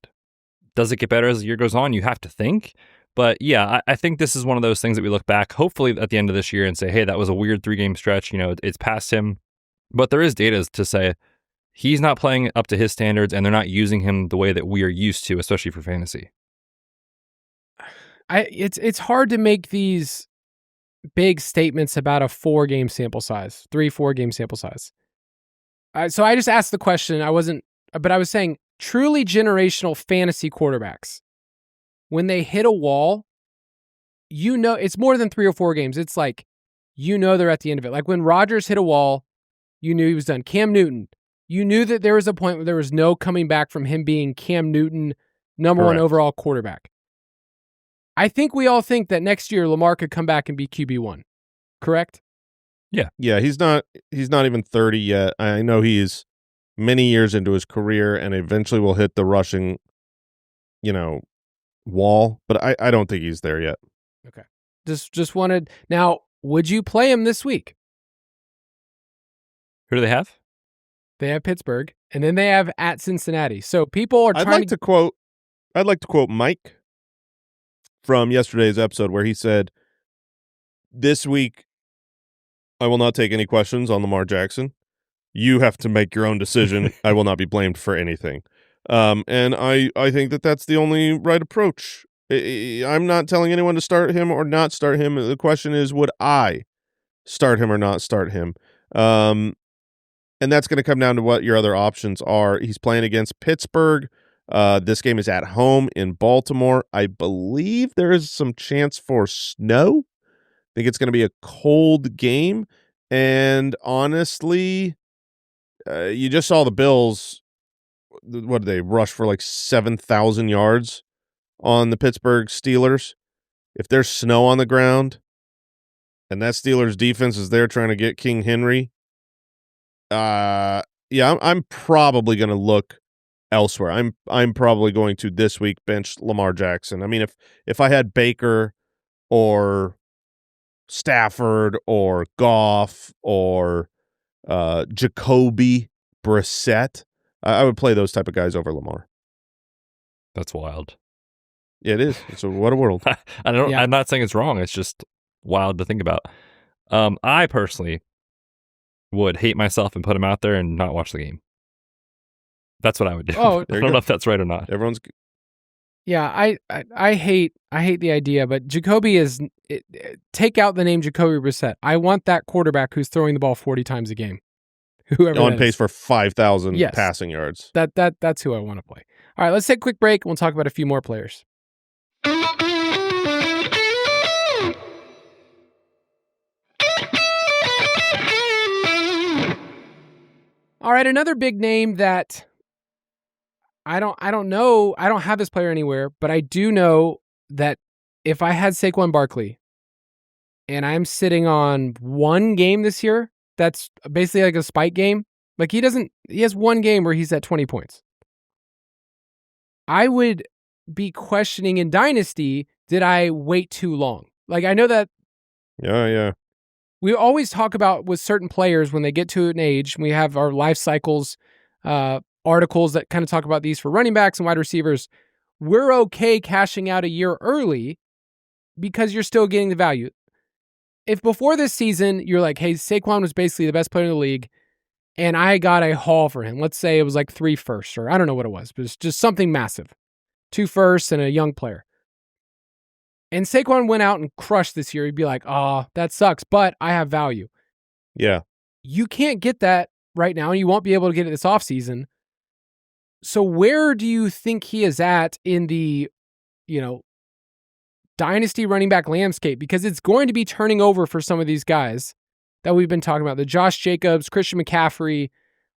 Does it get better as the year goes on? You have to think. But yeah, I think this is one of those things that we look back, hopefully at the end of this year and say, hey, that was a weird 3-game stretch. It's past him. But there is data to say he's not playing up to his standards and they're not using him the way that we are used to, especially for fantasy. It's hard to make these big statements about a 4-game sample size, 4-game sample size. So I just asked the question. But I was saying truly generational fantasy quarterbacks, when they hit a wall, it's more than 3 or 4 games. It's like, they're at the end of it. Like when Rodgers hit a wall, you knew he was done. Cam Newton, you knew that there was a point where there was no coming back from him being Cam Newton, number one overall quarterback. I think we all think that next year Lamar could come back and be QB1. Correct? Yeah. Yeah, he's not even 30 yet. I know he's many years into his career and eventually will hit the rushing, wall, but I don't think he's there yet. Okay. Just wanted. Now, would you play him this week? Who do they have? They have Pittsburgh, and then they have at Cincinnati. So people are trying I'd like to quote Mike from yesterday's episode where he said, "This week I will not take any questions on Lamar Jackson. You have to make your own decision. I will not be blamed for anything." And I think that that's the only right approach. I'm not telling anyone to start him or not start him. The question is, would I start him or not start him? And that's going to come down to what your other options are. He's playing against Pittsburgh. This game is at home in Baltimore. I believe there is some chance for snow. I think it's going to be a cold game. And honestly, you just saw the Bills. What did they rush for, like 7,000 yards on the Pittsburgh Steelers? If there's snow on the ground and that Steelers defense is there trying to get King Henry, I'm probably going to look elsewhere. I'm probably going to this week bench Lamar Jackson. I mean, if I had Baker or Stafford or Goff or Jacoby Brissett, I would play those type of guys over Lamar. That's wild. Yeah, it is. So what a world. I'm not saying it's wrong. It's just wild to think about. I personally would hate myself and put him out there and not watch the game. That's what I would do. Oh, I don't know if that's right or not. Everyone's. Yeah, I hate the idea, but Jacoby take out the name Jacoby Brissett. I want that quarterback who's throwing the ball 40 times a game. Whoever on pace for 5,000 yes. passing yards. That's who I want to play. All right, let's take a quick break and we'll talk about a few more players. All right, another big name that I don't know. I don't have this player anywhere, but I do know that if I had Saquon Barkley and I'm sitting on one game this year, that's basically like a spike game. Like he has one game where he's at 20 points. I would be questioning in Dynasty, did I wait too long? Like I know that. Yeah. We always talk about with certain players when they get to an age, we have our life cycles, articles that kind of talk about these for running backs and wide receivers. We're okay cashing out a year early because you're still getting the value. If before this season, you're like, hey, Saquon was basically the best player in the league, and I got a haul for him. Let's say it was like 3 firsts, or I don't know what it was, but it's just something massive. 2 firsts and a young player. And Saquon went out and crushed this year. He'd be like, oh, that sucks, but I have value. Yeah. You can't get that right now, and you won't be able to get it this offseason. So where do you think he is at in the, dynasty running back landscape? Because it's going to be turning over for some of these guys that we've been talking about. The Josh Jacobs, Christian McCaffrey,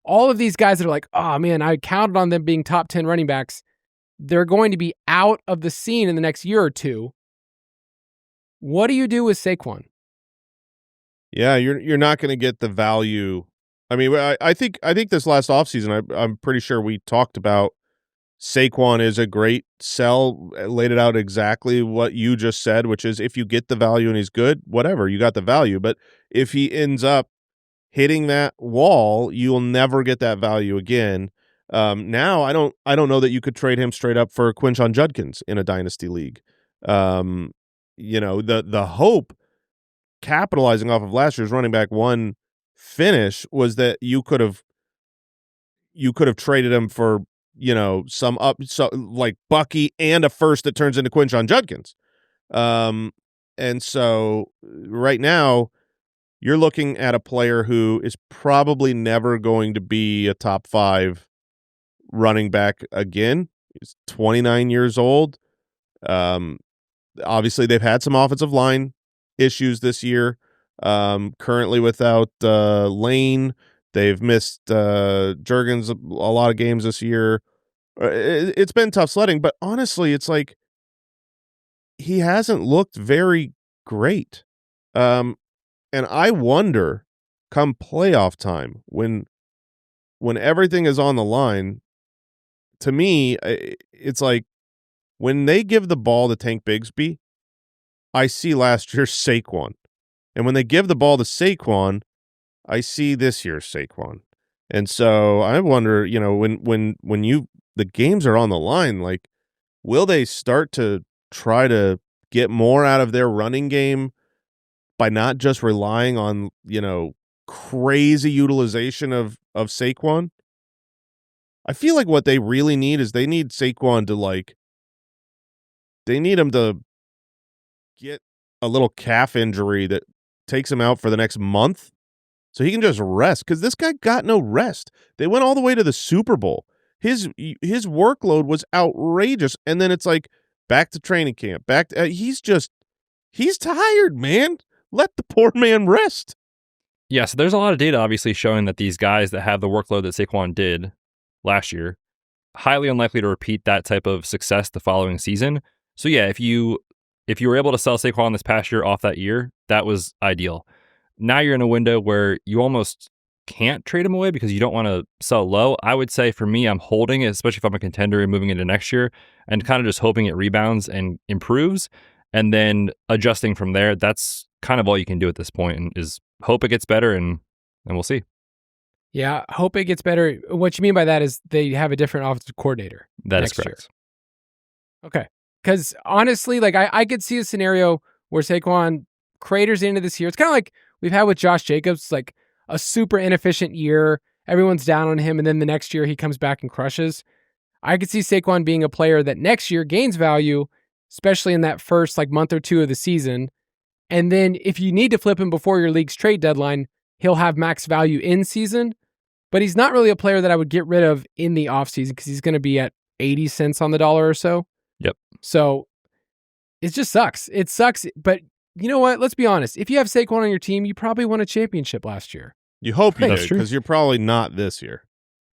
all of these guys that are like, oh man, I counted on them being top 10 running backs. They're going to be out of the scene in the next year or two. What do you do with Saquon? Yeah, you're not going to get the value. I mean, I think this last offseason, I'm pretty sure we talked about Saquon is a great sell, laid it out exactly what you just said, which is if you get the value and he's good, whatever, you got the value. But if he ends up hitting that wall, you'll never get that value again. Now, I don't know that you could trade him straight up for Quinshon Judkins in a dynasty league. The hope, capitalizing off of last year's running back one finish, was that you could have traded him for like Bucky and a first that turns into Quinshon Judkins. And so right now you're looking at a player who is probably never going to be a top 5 running back again. He's 29 years old. Obviously they've had some offensive line issues this year. Currently without Lane, they've missed Juergens a lot of games this year. It's been tough sledding, but honestly, it's like he hasn't looked very great. And I wonder, come playoff time, when everything is on the line, to me, it's like when they give the ball to Tank Bigsby, I see last year's Saquon. And when they give the ball to Saquon, I see this year's Saquon. And so I wonder, when the games are on the line, like, will they start to try to get more out of their running game by not just relying on, crazy utilization of Saquon? I feel like what they really need is they need Saquon to they need him to get a little calf injury that takes him out for the next month so he can just rest, because this guy got no rest. They went all the way to the Super Bowl. His workload was outrageous, and then it's like back to training camp. He's tired, man. Let the poor man rest. Yeah, so there's a lot of data obviously showing that these guys that have the workload that Saquon did last year, highly unlikely to repeat that type of success the following season. So yeah, if you were able to sell Saquon this past year off that year, that was ideal. Now you're in a window where you almost can't trade him away because you don't want to sell low. I would say for me, I'm holding it, especially if I'm a contender and moving into next year, and kind of just hoping it rebounds and improves, and then adjusting from there. That's kind of all you can do at this point, and is hope it gets better, and we'll see. Yeah, hope it gets better. What you mean by that is they have a different offensive coordinator. That is correct. Year. Okay. Because honestly, I could see a scenario where Saquon craters into this year. It's kind of like we've had with Josh Jacobs, like a super inefficient year. Everyone's down on him, and then the next year he comes back and crushes. I could see Saquon being a player that next year gains value, especially in that first month or two of the season. And then if you need to flip him before your league's trade deadline, he'll have max value in season. But he's not really a player that I would get rid of in the offseason because he's going to be at 80 cents on the dollar or so. Yep. So it just sucks. It sucks. But you know what? Let's be honest. If you have Saquon on your team, you probably won a championship last year. You hope you did, because you're probably not this year.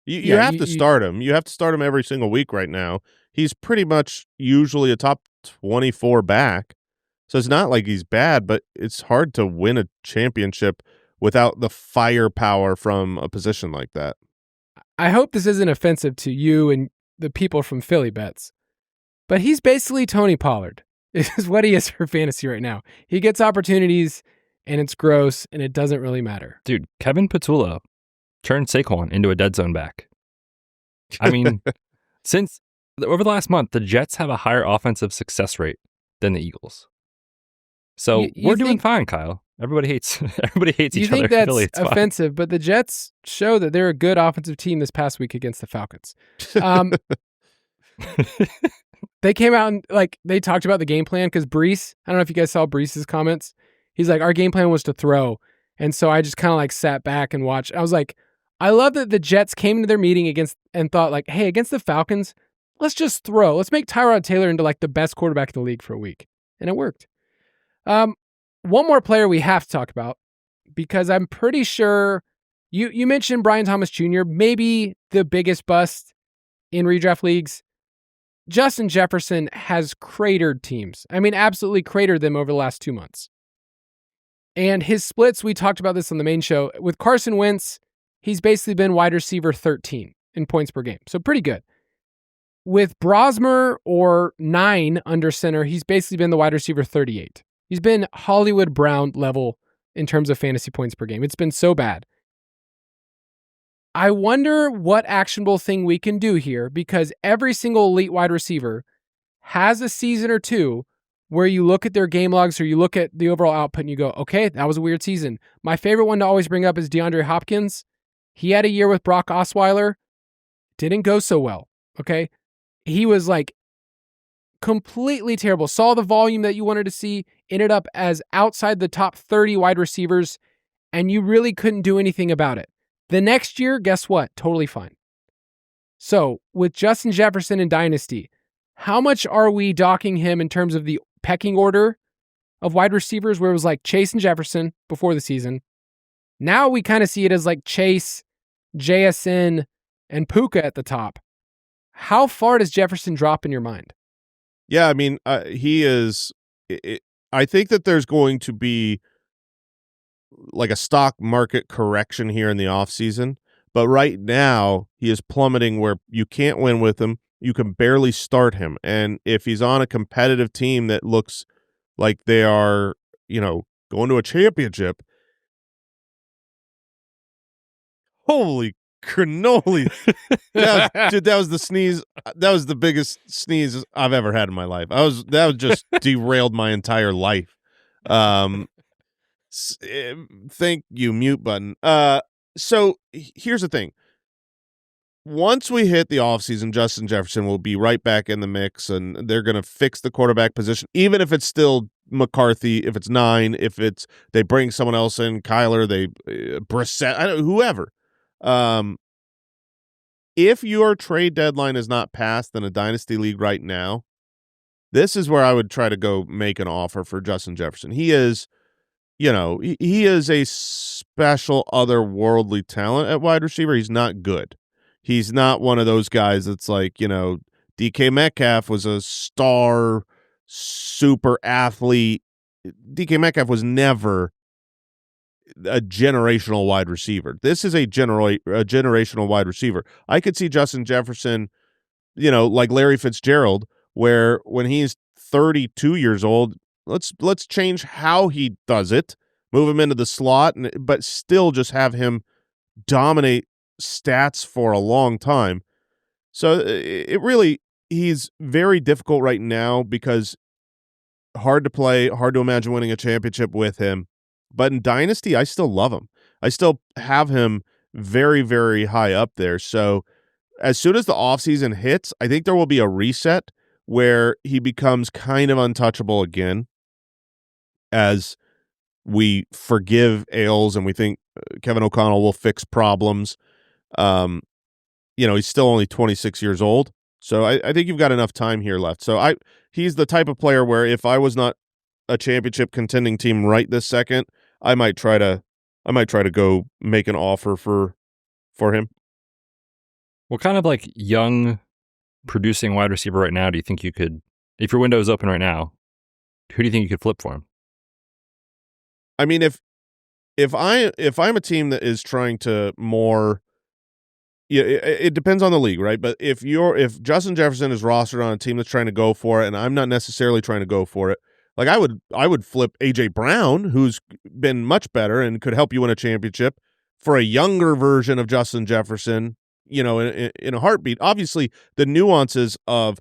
You have to start him. You have to start him every single week right now. He's pretty much usually a top 24 back. So it's not like he's bad, but it's hard to win a championship without the firepower from a position like that. I hope this isn't offensive to you and the people from Philly Betz, but he's basically Tony Pollard. Is what he is for fantasy right now. He gets opportunities, and it's gross, and it doesn't really matter. Dude, Kevin Patullo turned Saquon into a dead zone back. I mean, since over the last month, the Jets have a higher offensive success rate than the Eagles. So we're doing fine, Kyle. Everybody hates each other. You think that's offensive, but the Jets show that they're a good offensive team this past week against the Falcons. They came out and they talked about the game plan because Brees, I don't know if you guys saw Brees's comments. He's like, our game plan was to throw. And so I just kind of sat back and watched. I was like, I love that the Jets came into their meeting and thought hey, against the Falcons, let's just throw. Let's make Tyrod Taylor into the best quarterback in the league for a week. And it worked. One more player we have to talk about, because I'm pretty sure You mentioned Brian Thomas Jr., maybe the biggest bust in redraft leagues. Justin Jefferson has cratered teams. I mean, absolutely cratered them over the last 2 months. And his splits, we talked about this on the main show. With Carson Wentz, he's basically been wide receiver 13 in points per game. So pretty good. With Brosmer or 9 under center, he's basically been the wide receiver 38. He's been Hollywood Brown level in terms of fantasy points per game. It's been so bad. I wonder what actionable thing we can do here, because every single elite wide receiver has a season or two where you look at their game logs or you look at the overall output and you go, okay, that was a weird season. My favorite one to always bring up is DeAndre Hopkins. He had a year with Brock Osweiler. Didn't go so well, okay? He was like completely terrible. Saw the volume that you wanted to see, ended up as outside the top 30 wide receivers, and you really couldn't do anything about it. The next year, guess what? Totally fine. So with Justin Jefferson in Dynasty, how much are we docking him in terms of the pecking order of wide receivers, where it was like Chase and Jefferson before the season? Now we kind of see it as like Chase, JSN, and Puka at the top. How far does Jefferson drop in your mind? Yeah, I mean, he is. I think that there's going to be like a stock market correction here in the offseason. But right now, he is plummeting where you can't win with him. You can barely start him. And if he's on a competitive team that looks like they are, going to a championship, holy cannoli. That was the sneeze. That was the biggest sneeze I've ever had in my life. That was just derailed my entire life. Thank you, mute button. So here's the thing. Once we hit the offseason, Justin Jefferson will be right back in the mix, and they're going to fix the quarterback position, even if it's still McCarthy, if it's 9, if it's they bring someone else in, Kyler, Brissett, whoever. If your trade deadline is not passed in a dynasty league right now, this is where I would try to go make an offer for Justin Jefferson. He is, he is a special otherworldly talent at wide receiver. He's not good. He's not one of those guys that's like, DK Metcalf was a star super athlete. DK Metcalf was never a generational wide receiver. This is a generational wide receiver. I could see Justin Jefferson, like Larry Fitzgerald, where when he's 32 years old, let's change how he does it, move him into the slot, but still just have him dominate stats for a long time. So he's very difficult right now because hard to play, hard to imagine winning a championship with him. But in Dynasty, I still love him. I still have him very, very high up there. So as soon as the offseason hits, I think there will be a reset where he becomes kind of untouchable again as we forgive Ailes and we think Kevin O'Connell will fix problems. He's still only 26 years old. So I think you've got enough time here left. So he's the type of player where if I was not a championship contending team right this second, I might try to go make an offer for him. What kind of like young producing wide receiver right now do you think you could, if your window is open right now, who do you think you could flip for him? I mean, if I'm a team that is trying to more, it depends on the league, right? But if Justin Jefferson is rostered on a team that's trying to go for it, and I'm not necessarily trying to go for it, like I would flip AJ Brown, who's been much better and could help you win a championship, for a younger version of Justin Jefferson, in a heartbeat. Obviously, the nuances of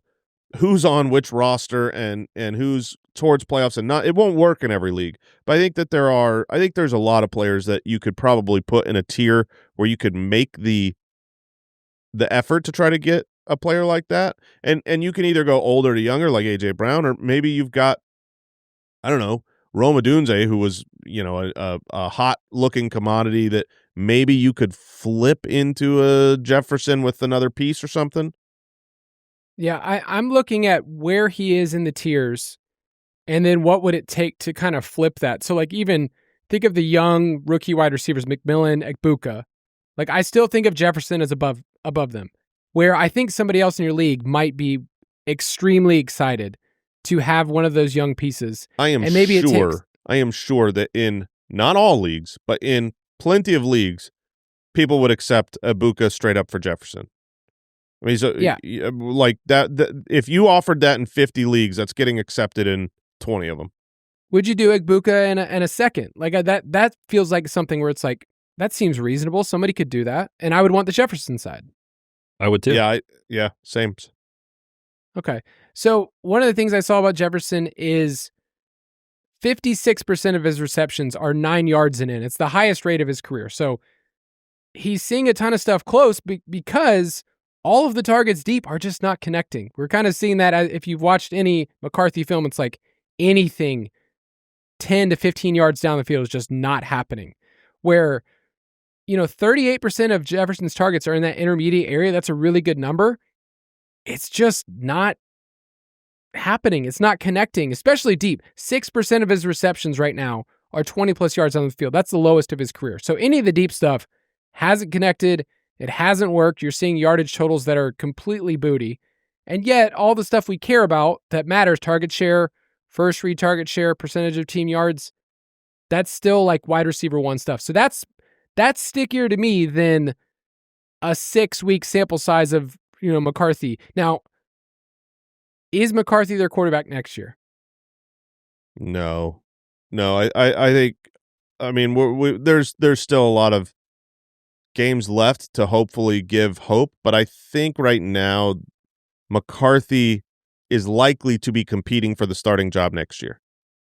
who's on which roster and who's towards playoffs and not, it won't work in every league. But I think that there's a lot of players that you could probably put in a tier where you could make the effort to try to get a player like that. And you can either go older to younger like AJ Brown, or maybe you've got, I don't know, Rome Odunze, who was, a hot looking commodity that maybe you could flip into a Jefferson with another piece or something. Yeah, I'm looking at where he is in the tiers, and then what would it take to kind of flip that. So like even think of the young rookie wide receivers, McMillan, Egbuka. Like, I still think of Jefferson as above them, where I think somebody else in your league might be extremely excited to have one of those young pieces. I am sure that in not all leagues, but in plenty of leagues, people would accept Ibuka straight up for Jefferson. I mean, so yeah, like that. If you offered that in 50 leagues, that's getting accepted in 20 of them. Would you do Ibuka in a second? Like that feels like something where it's like, that seems reasonable. Somebody could do that, and I would want the Jefferson side. I would too. Yeah, same. Okay, so one of the things I saw about Jefferson is 56% of his receptions are 9 yards and in. It's the highest rate of his career. So he's seeing a ton of stuff close because all of the targets deep are just not connecting. We're kind of seeing that if you've watched any McCarthy film, it's like anything 10 to 15 yards down the field is just not happening. Where, 38% of Jefferson's targets are in that intermediate area. That's a really good number. It's just not happening. It's not connecting, especially deep. 6% of his receptions right now are 20 plus yards on the field. That's the lowest of his career. So any of the deep stuff hasn't connected. It hasn't worked. You're seeing yardage totals that are completely booty. And yet all the stuff we care about that matters, target share, first read target share, percentage of team yards, that's still like wide receiver 1 stuff. So that's stickier to me than a 6-week sample size of, McCarthy. Now, is McCarthy their quarterback next year? No. I think, I mean, there's still a lot of games left to hopefully give hope, but I think right now McCarthy is likely to be competing for the starting job next year.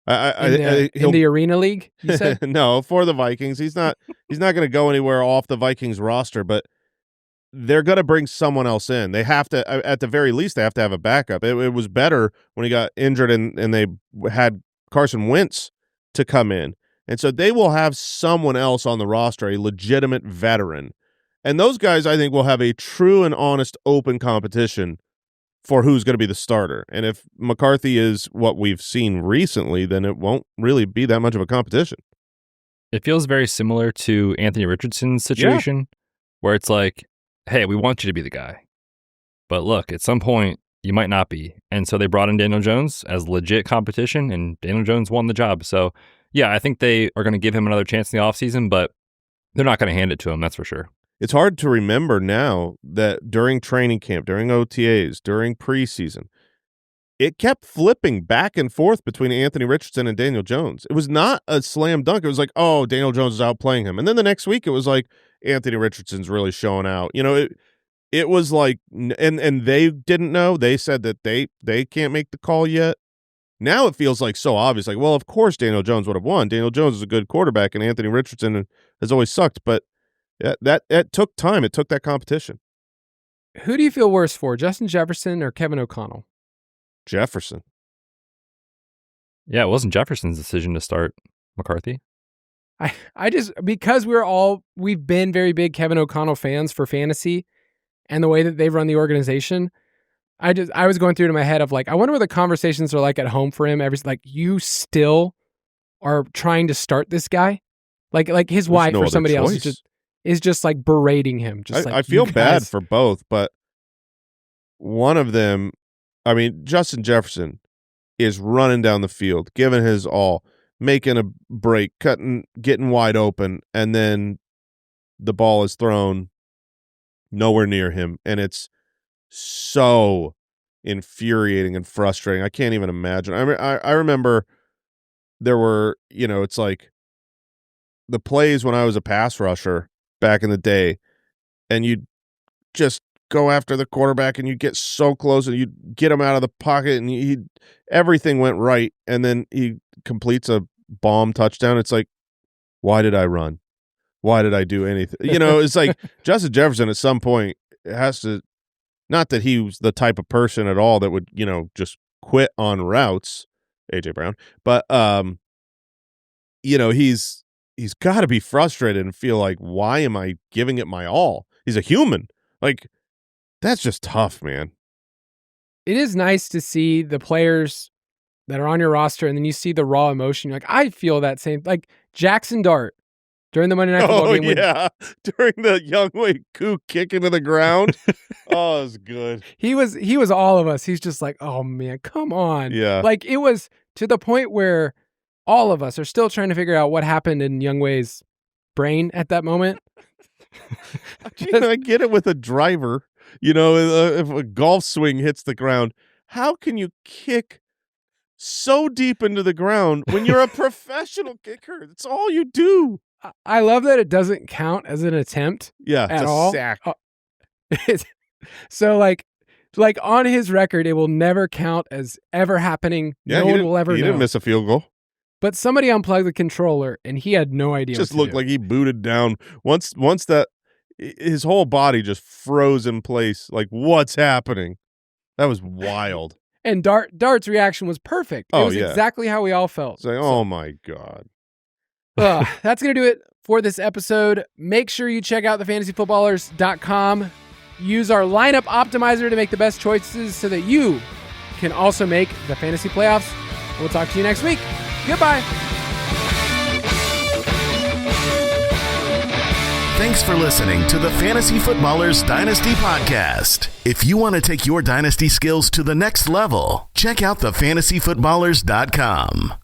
In the Arena League, you said? No, for the Vikings. He's not going to go anywhere off the Vikings roster, but they're going to bring someone else in. They have to, at the very least, they have to have a backup. It was better when he got injured and they had Carson Wentz to come in. And so they will have someone else on the roster, a legitimate veteran. And those guys, I think, will have a true and honest open competition for who's going to be the starter. And if McCarthy is what we've seen recently, then it won't really be that much of a competition. It feels very similar to Anthony Richardson's situation, where it's like, hey, we want you to be the guy. But look, at some point, you might not be. And so they brought in Daniel Jones as legit competition, and Daniel Jones won the job. So, yeah, I think they are going to give him another chance in the offseason, but they're not going to hand it to him, that's for sure. It's hard to remember now that during training camp, during OTAs, during preseason, it kept flipping back and forth between Anthony Richardson and Daniel Jones. It was not a slam dunk. It was like, oh, Daniel Jones is outplaying him. And then the next week, it was like, Anthony Richardson's really showing out. It was like, and they didn't know. They said that they can't make the call yet. Now it feels like so obvious. Like, well, of course Daniel Jones would have won. Daniel Jones is a good quarterback, and Anthony Richardson has always sucked. But that took time. It took that competition. Who do you feel worse for, Justin Jefferson or Kevin O'Connell? Jefferson. Yeah, it wasn't Jefferson's decision to start McCarthy. I just, because we've been very big Kevin O'Connell fans for fantasy and the way that they've run the organization, I was going through it in my head of like, I wonder what the conversations are like at home for him. Like, you still are trying to start this guy? Like his There's wife no or other somebody else choice. is just like berating him. I feel bad for both, but one of them, I mean, Justin Jefferson is running down the field, giving his all, making a break, getting wide open, and then the ball is thrown nowhere near him, and it's so infuriating and frustrating. I can't even imagine. I remember there were, it's like the plays when I was a pass rusher back in the day, and you'd just go after the quarterback and you'd get so close and you'd get him out of the pocket and everything went right, and then he completes a bomb touchdown. It's like, why did I run? Why did I do anything? It's like Justin Jefferson at some point has to, not that he was the type of person at all that would, just quit on routes, AJ Brown, but he's got to be frustrated and feel like, why am I giving it my all? He's a human. Like, that's just tough, man. It is nice to see the players that are on your roster, and then you see the raw emotion. You're like, I feel that same, like Jackson Dart during the Monday Night Football game. Yeah, during the Younghoe Koo kick into the ground. Oh, it was good. He was all of us. He's just like, oh man, come on. Yeah. Like it was to the point where all of us are still trying to figure out what happened in Younghoe's brain at that moment. I get it with a driver. If a golf swing hits the ground, how can you kick so deep into the ground when you're a professional kicker? That's all you do. I love that it doesn't count as an attempt. Yeah, at it's a all. sack. So like on his record, it will never count as ever happening. Yeah, no one will ever know. He didn't miss a field goal. But somebody unplugged the controller, and he had no idea. Just looked like he booted down. Once that, his whole body just froze in place. Like, what's happening? That was wild. And Dart's reaction was perfect. It was yeah. exactly how we all felt. It's like, oh my God. That's going to do it for this episode. Make sure you check out thefantasyfootballers.com. Use our lineup optimizer to make the best choices so that you can also make the fantasy playoffs. We'll talk to you next week. Goodbye. Thanks for listening to the Fantasy Footballers Dynasty Podcast. If you want to take your dynasty skills to the next level, check out thefantasyfootballers.com.